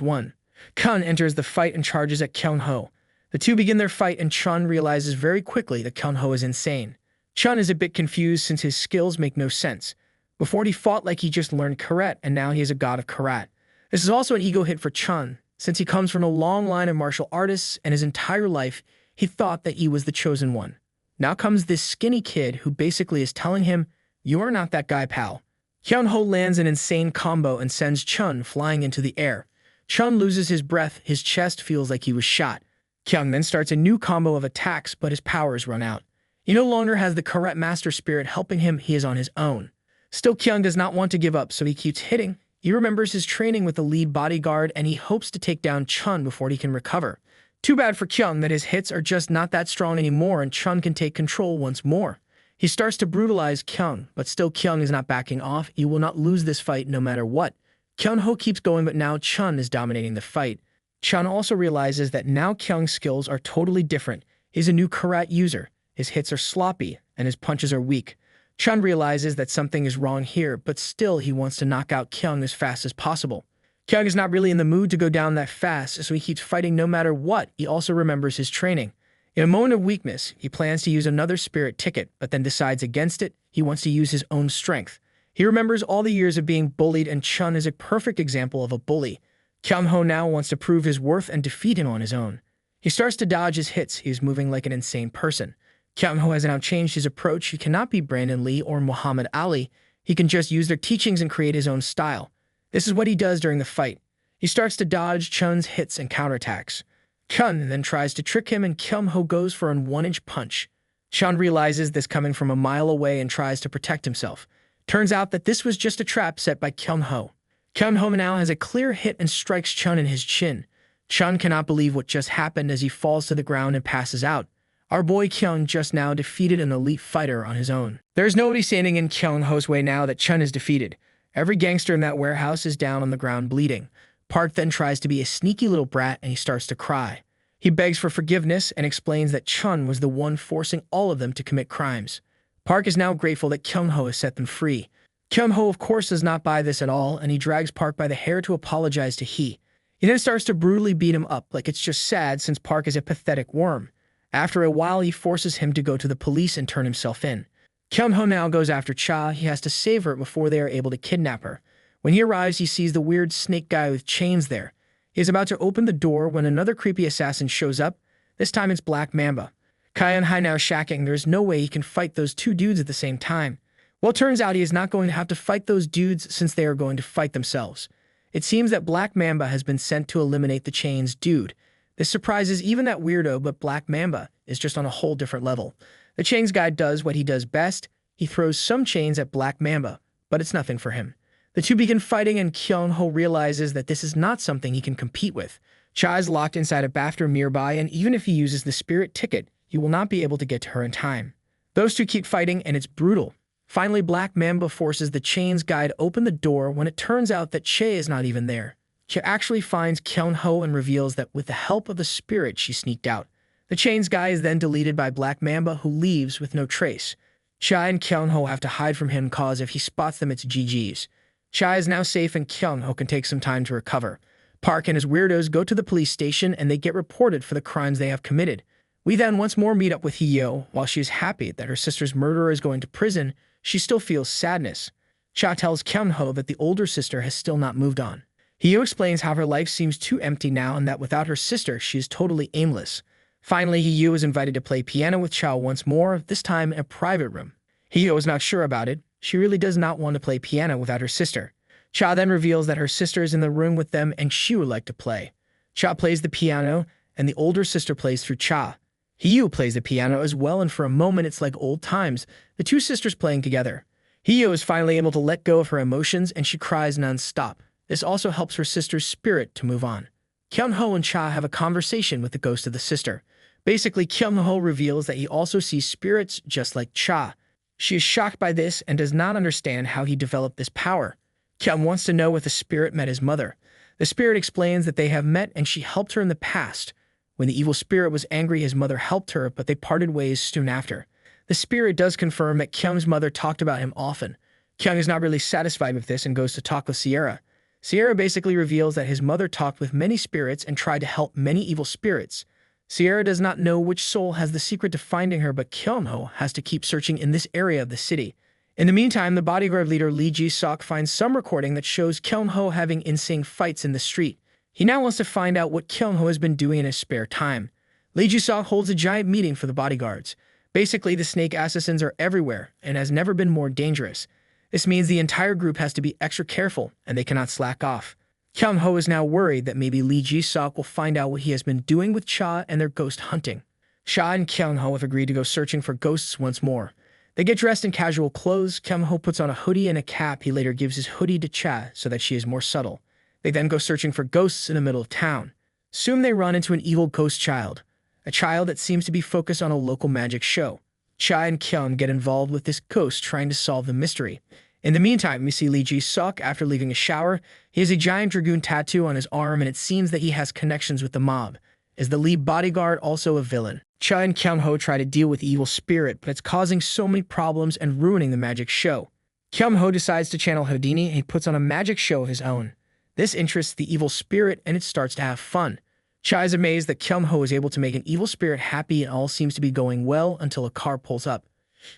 one. Chun enters the fight and charges at Kyung-ho. The two begin their fight and Chun realizes very quickly that Kyung-ho is insane. Chun is a bit confused since his skills make no sense. Before he fought like he just learned karate, and now he is a god of karate. This is also an ego hit for Chun, since he comes from a long line of martial artists and his entire life he thought that he was the chosen one. Now comes this skinny kid who basically is telling him, "You are not that guy, pal." Kyung-ho lands an insane combo and sends Chun flying into the air. Chun loses his breath, his chest feels like he was shot. Kyung then starts a new combo of attacks, but his powers run out. He no longer has the karate master spirit helping him, he is on his own. Still, Kyung does not want to give up, so he keeps hitting. He remembers his training with the lead bodyguard, and he hopes to take down Chun before he can recover. Too bad for Kyung that his hits are just not that strong anymore, and Chun can take control once more. He starts to brutalize Kyung, but still Kyung is not backing off. He will not lose this fight no matter what. Kyung-ho keeps going, but now Chun is dominating the fight. Chun also realizes that now Kyung's skills are totally different. He's a new karate user. His hits are sloppy, and his punches are weak. Chun realizes that something is wrong here, but still he wants to knock out Kyung as fast as possible. Kyung is not really in the mood to go down that fast, so he keeps fighting no matter what. He also remembers his training. In a moment of weakness, he plans to use another spirit ticket, but then decides against it. He wants to use his own strength. He remembers all the years of being bullied, and Chun is a perfect example of a bully. Kyung-ho now wants to prove his worth and defeat him on his own. He starts to dodge his hits. He is moving like an insane person. Kyung-ho has now changed his approach. He cannot be Brandon Lee or Muhammad Ali. He can just use their teachings and create his own style. This is what he does during the fight. He starts to dodge Chun's hits and counterattacks. Chun then tries to trick him, and Kyung-ho goes for a 1-inch punch. Chun realizes this coming from a mile away and tries to protect himself. Turns out that this was just a trap set by Kyung-ho. Kyung-ho now has a clear hit and strikes Chun in his chin. Chun cannot believe what just happened as he falls to the ground and passes out. Our boy Kyung just now defeated an elite fighter on his own. There is nobody standing in Kyung-ho's way now that Chun is defeated. Every gangster in that warehouse is down on the ground bleeding. Park then tries to be a sneaky little brat, and he starts to cry. He begs for forgiveness and explains that Chun was the one forcing all of them to commit crimes. Park is now grateful that Kyung-ho has set them free. Kyung-ho, of course, does not buy this at all, and he drags Park by the hair to apologize to He. He then starts to brutally beat him up like it's just sad since Park is a pathetic worm. After a while, he forces him to go to the police and turn himself in. Kyung-ho now goes after Cha. He has to save her before they are able to kidnap her. When he arrives, he sees the weird snake guy with chains there. He is about to open the door when another creepy assassin shows up. This time it's Black Mamba. Kai and Hai now shacking. There's no way he can fight those two dudes at the same time. Well, it turns out he is not going to have to fight those dudes since they are going to fight themselves. It seems that Black Mamba has been sent to eliminate the chains dude. This surprises even that weirdo, but Black Mamba is just on a whole different level. The chains guy does what he does best. He throws some chains at Black Mamba, but it's nothing for him. The two begin fighting, and Kyung-ho realizes that this is not something he can compete with. Cha is locked inside a bathroom nearby, and even if he uses the spirit ticket, he will not be able to get to her in time. Those two keep fighting, and it's brutal. Finally, Black Mamba forces the chains guy to open the door when it turns out that Che is not even there. Che actually finds Kyung-ho and reveals that with the help of the spirit, she sneaked out. The chains guy is then deleted by Black Mamba, who leaves with no trace. Cha and Kyung-ho have to hide from him cause if he spots them, it's GG's. Cha is now safe, and Kyung-ho can take some time to recover. Park and his weirdos go to the police station, and they get reported for the crimes they have committed. We then once more meet up with Hyo. While she is happy that her sister's murderer is going to prison, she still feels sadness. Cha tells Kyung-ho that the older sister has still not moved on. Hyo explains how her life seems too empty now and that without her sister, she is totally aimless. Finally, Hyo is invited to play piano with Cha once more, this time in a private room. Hyo is not sure about it. She really does not want to play piano without her sister. Cha then reveals that her sister is in the room with them and she would like to play. Cha plays the piano, and the older sister plays through Cha. Hyo plays the piano as well, and for a moment it's like old times, the two sisters playing together. Hyo is finally able to let go of her emotions, and she cries non-stop. This also helps her sister's spirit to move on. Kyung-ho and Cha have a conversation with the ghost of the sister. Basically, Kyung-ho reveals that he also sees spirits just like Cha. She is shocked by this and does not understand how he developed this power. Kyung wants to know if the spirit met his mother. The spirit explains that they have met and she helped her in the past. When the evil spirit was angry, his mother helped her, but they parted ways soon after. The spirit does confirm that Kyung's mother talked about him often. Kyung is not really satisfied with this and goes to talk with Sierra. Sierra basically reveals that his mother talked with many spirits and tried to help many evil spirits. Sierra does not know which soul has the secret to finding her, but Kyung-ho has to keep searching in this area of the city. In the meantime, the bodyguard leader Lee Ji-sok finds some recording that shows Kyung-ho having insane fights in the street. He now wants to find out what Kyung-ho has been doing in his spare time. Lee Ji-sok holds a giant meeting for the bodyguards. Basically, the snake assassins are everywhere and has never been more dangerous. This means the entire group has to be extra careful and they cannot slack off. Kyung-ho is now worried that maybe Lee Ji-sok will find out what he has been doing with Cha and their ghost hunting. Cha and Kyung-ho have agreed to go searching for ghosts once more. They get dressed in casual clothes. Kyung-ho puts on a hoodie and a cap. He later gives his hoodie to Cha so that she is more subtle. They then go searching for ghosts in the middle of town. Soon they run into an evil ghost child, a child that seems to be focused on a local magic show. Cha and Kyung get involved with this ghost trying to solve the mystery. In the meantime, we see Lee Ji-sok after leaving a shower. He has a giant dragoon tattoo on his arm and it seems that he has connections with the mob. Is the lead bodyguard also a villain? Cha and Kyung-ho try to deal with the evil spirit, but it's causing so many problems and ruining the magic show. Kyung-ho decides to channel Houdini and he puts on a magic show of his own. This interests the evil spirit and it starts to have fun. Cha is amazed that Kyung-ho is able to make an evil spirit happy and all seems to be going well until a car pulls up.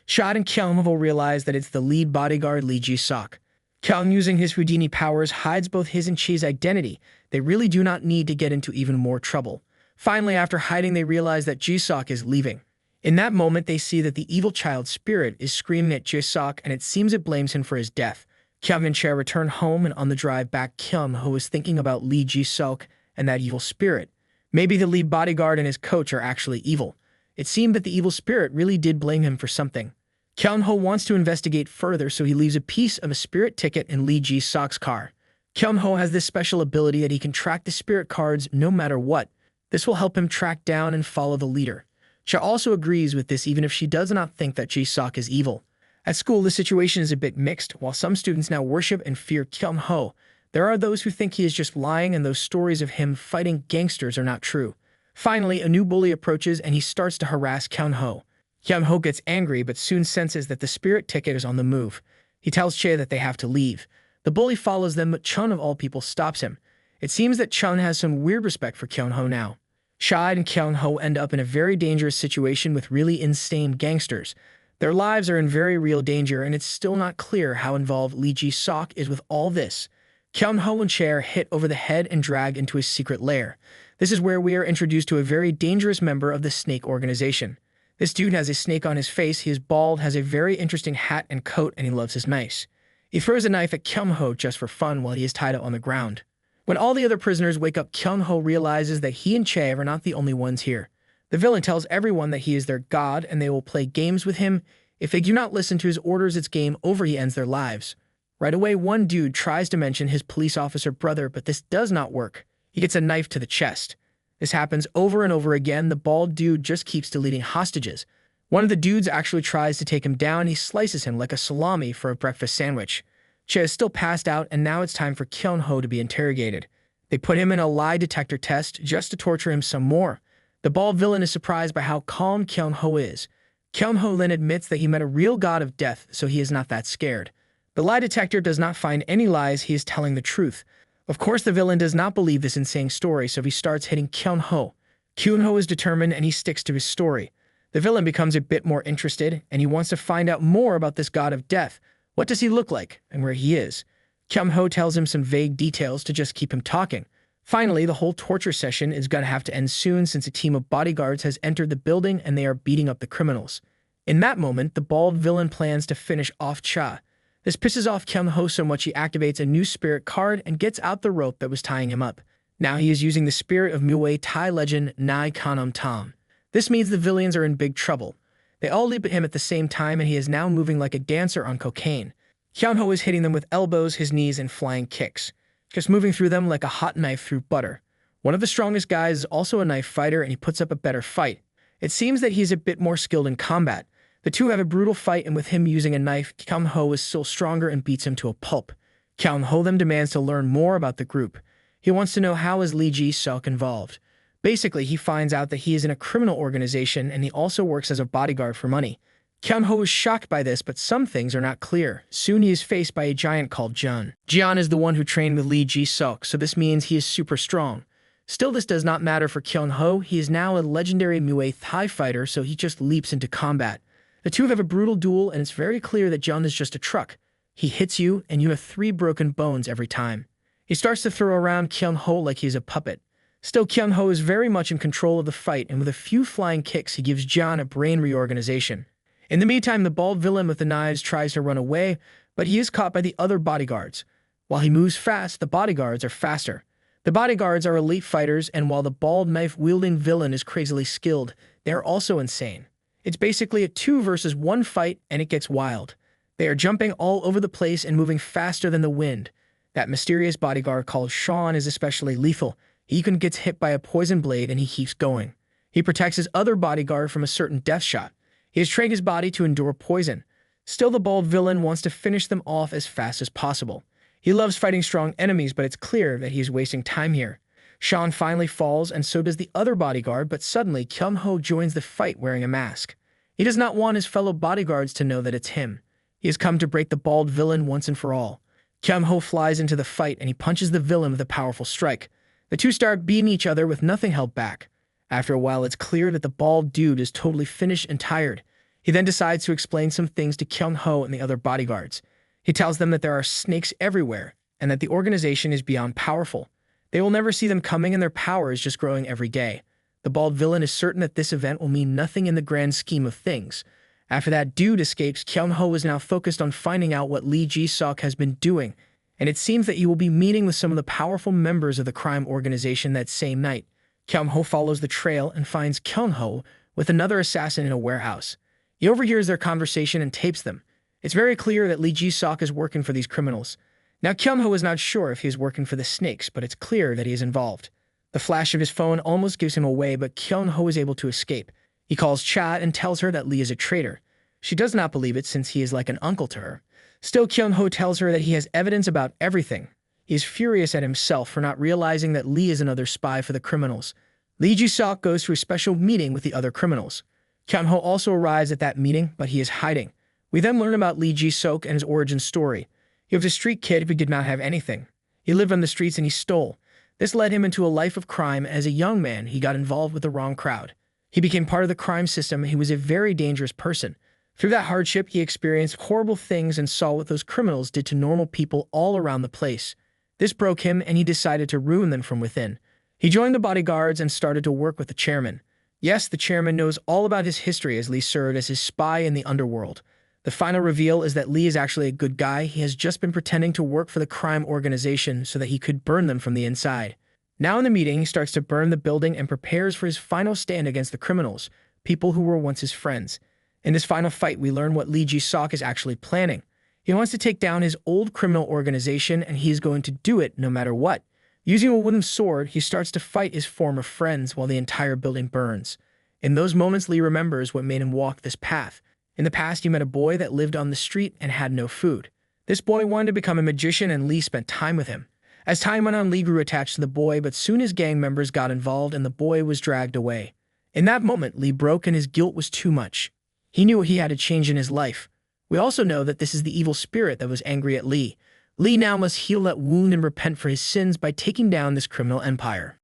Cha and Kyung-ho realize that it's the lead bodyguard Lee Ji-sok. Kyung, using his Houdini powers, hides both his and Chi's identity. They really do not need to get into even more trouble. Finally, after hiding, they realize that Ji-sok is leaving. In that moment, they see that the evil child spirit is screaming at Ji-sok and it seems it blames him for his death. Kyung and Cha return home and on the drive back, Kyung-ho is thinking about Lee Ji-sok and that evil spirit. Maybe the lead bodyguard and his coach are actually evil. It seemed that the evil spirit really did blame him for something. Kyung-ho wants to investigate further, so he leaves a piece of a spirit ticket in Lee Ji-sok's car. Kyung-ho has this special ability that he can track the spirit cards no matter what. This will help him track down and follow the leader. Cha also agrees with this even if she does not think that Ji-sok is evil. At school, the situation is a bit mixed. While some students now worship and fear Kyung-ho, there are those who think he is just lying and those stories of him fighting gangsters are not true. Finally, a new bully approaches and he starts to harass Kyung-ho. Kyung-ho gets angry but soon senses that the spirit ticket is on the move. He tells Che that they have to leave. The bully follows them, but Chun of all people stops him. It seems that Chun has some weird respect for Kyung-ho now. Cha and Kyung-ho end up in a very dangerous situation with really insane gangsters. Their lives are in very real danger and it's still not clear how involved Lee Ji-sok is with all this. Kyung-ho and Che are hit over the head and dragged into his secret lair. This is where we are introduced to a very dangerous member of the snake organization. This dude has a snake on his face, he is bald, has a very interesting hat and coat, and he loves his knives. He throws a knife at Kyung-ho just for fun while he is tied up on the ground. When all the other prisoners wake up, Kyung-ho realizes that he and Che are not the only ones here. The villain tells everyone that he is their god and they will play games with him. If they do not listen to his orders, it's game over, he ends their lives. Right away, one dude tries to mention his police officer brother, but this does not work. He gets a knife to the chest. This happens over and over again. The bald dude just keeps deleting hostages. One of the dudes actually tries to take him down. He slices him like a salami for a breakfast sandwich. Che is still passed out, and now it's time for Kyung-ho to be interrogated. They put him in a lie detector test just to torture him some more. The bald villain is surprised by how calm Kyung-ho is. Kyung-ho then admits that he met a real god of death, so he is not that scared. The lie detector does not find any lies. He is telling the truth. Of course, the villain does not believe this insane story, so he starts hitting Kyung-ho. Kyung-ho is determined and he sticks to his story. The villain becomes a bit more interested, and he wants to find out more about this god of death. What does he look like, and where he is? Kyung-ho tells him some vague details to just keep him talking. Finally, the whole torture session is going to have to end soon since a team of bodyguards has entered the building and they are beating up the criminals. In that moment, the bald villain plans to finish off Cha. This pisses off Kyung-ho so much he activates a new spirit card and gets out the rope that was tying him up. Now he is using the spirit of Muay Thai legend Nai Kanam Tam. This means the villains are in big trouble. They all leap at him at the same time and he is now moving like a dancer on cocaine. Kyung-ho is hitting them with elbows, his knees, and flying kicks, just moving through them like a hot knife through butter. One of the strongest guys is also a knife fighter and he puts up a better fight. It seems that he's a bit more skilled in combat. The two have a brutal fight, and with him using a knife, Kyung-ho is still stronger and beats him to a pulp. Kyung-ho then demands to learn more about the group. He wants to know how is Lee Ji-sok involved. Basically, he finds out that he is in a criminal organization and he also works as a bodyguard for money. Kyung-ho is shocked by this, but some things are not clear. Soon he is faced by a giant called Jun. Jun is the one who trained with Lee Ji-sok, so this means he is super strong. Still, this does not matter for Kyung-ho. He is now a legendary Muay Thai fighter, so he just leaps into combat. The two have a brutal duel, and it's very clear that John is just a truck. He hits you, and you have 3 broken bones every time. He starts to throw around Kyung-ho like he's a puppet. Still, Kyung-ho is very much in control of the fight, and with a few flying kicks, he gives John a brain reorganization. In the meantime, the bald villain with the knives tries to run away, but he is caught by the other bodyguards. While he moves fast, the bodyguards are faster. The bodyguards are elite fighters, and while the bald knife-wielding villain is crazily skilled, they are also insane. It's basically a 2 versus 1 fight, and it gets wild. They are jumping all over the place and moving faster than the wind. That mysterious bodyguard called Sean is especially lethal. He even gets hit by a poison blade, and he keeps going. He protects his other bodyguard from a certain death shot. He has trained his body to endure poison. Still, the bald villain wants to finish them off as fast as possible. He loves fighting strong enemies, but it's clear that he is wasting time here. Sean finally falls, and so does the other bodyguard, but suddenly Kyung-ho joins the fight wearing a mask. He does not want his fellow bodyguards to know that it's him. He has come to break the bald villain once and for all. Kyung-ho flies into the fight, and he punches the villain with a powerful strike. The two start beating each other with nothing held back. After a while, it's clear that the bald dude is totally finished and tired. He then decides to explain some things to Kyung-ho and the other bodyguards. He tells them that there are snakes everywhere, and that the organization is beyond powerful. They will never see them coming, and their power is just growing every day. The bald villain is certain that this event will mean nothing in the grand scheme of things. After that dude escapes, Kyung-ho is now focused on finding out what Lee Ji-seok has been doing, and it seems that he will be meeting with some of the powerful members of the crime organization that same night. Kyung-ho follows the trail and finds Kyung-ho with another assassin in a warehouse. He overhears their conversation and tapes them. It's very clear that Lee Ji-seok is working for these criminals. Now, Kyung-ho is not sure if he is working for the snakes, but it's clear that he is involved. The flash of his phone almost gives him away, but Kyung-ho is able to escape. He calls Cha and tells her that Lee is a traitor. She does not believe it since he is like an uncle to her. Still, Kyung-ho tells her that he has evidence about everything. He is furious at himself for not realizing that Lee is another spy for the criminals. Lee Ji-seok goes to a special meeting with the other criminals. Kyung-ho also arrives at that meeting, but he is hiding. We then learn about Lee Ji-seok and his origin story. He was a street kid who did not have anything. He lived on the streets and he stole. This led him into a life of crime. As a young man, he got involved with the wrong crowd. He became part of the crime system, and he was a very dangerous person. Through that hardship, he experienced horrible things and saw what those criminals did to normal people all around the place. This broke him, and he decided to ruin them from within. He joined the bodyguards and started to work with the chairman. Yes, the chairman knows all about his history as Lee served as his spy in the underworld. The final reveal is that Lee is actually a good guy. He has just been pretending to work for the crime organization so that he could burn them from the inside. Now in the meeting, he starts to burn the building and prepares for his final stand against the criminals, people who were once his friends. In this final fight, we learn what Lee Ji-seok is actually planning. He wants to take down his old criminal organization, and he is going to do it no matter what. Using a wooden sword, he starts to fight his former friends while the entire building burns. In those moments, Lee remembers what made him walk this path. In the past, he met a boy that lived on the street and had no food. This boy wanted to become a magician, and Lee spent time with him. As time went on, Lee grew attached to the boy, but soon his gang members got involved and the boy was dragged away. In that moment, Lee broke and his guilt was too much. He knew he had to change in his life. We also know that this is the evil spirit that was angry at Lee. Lee now must heal that wound and repent for his sins by taking down this criminal empire.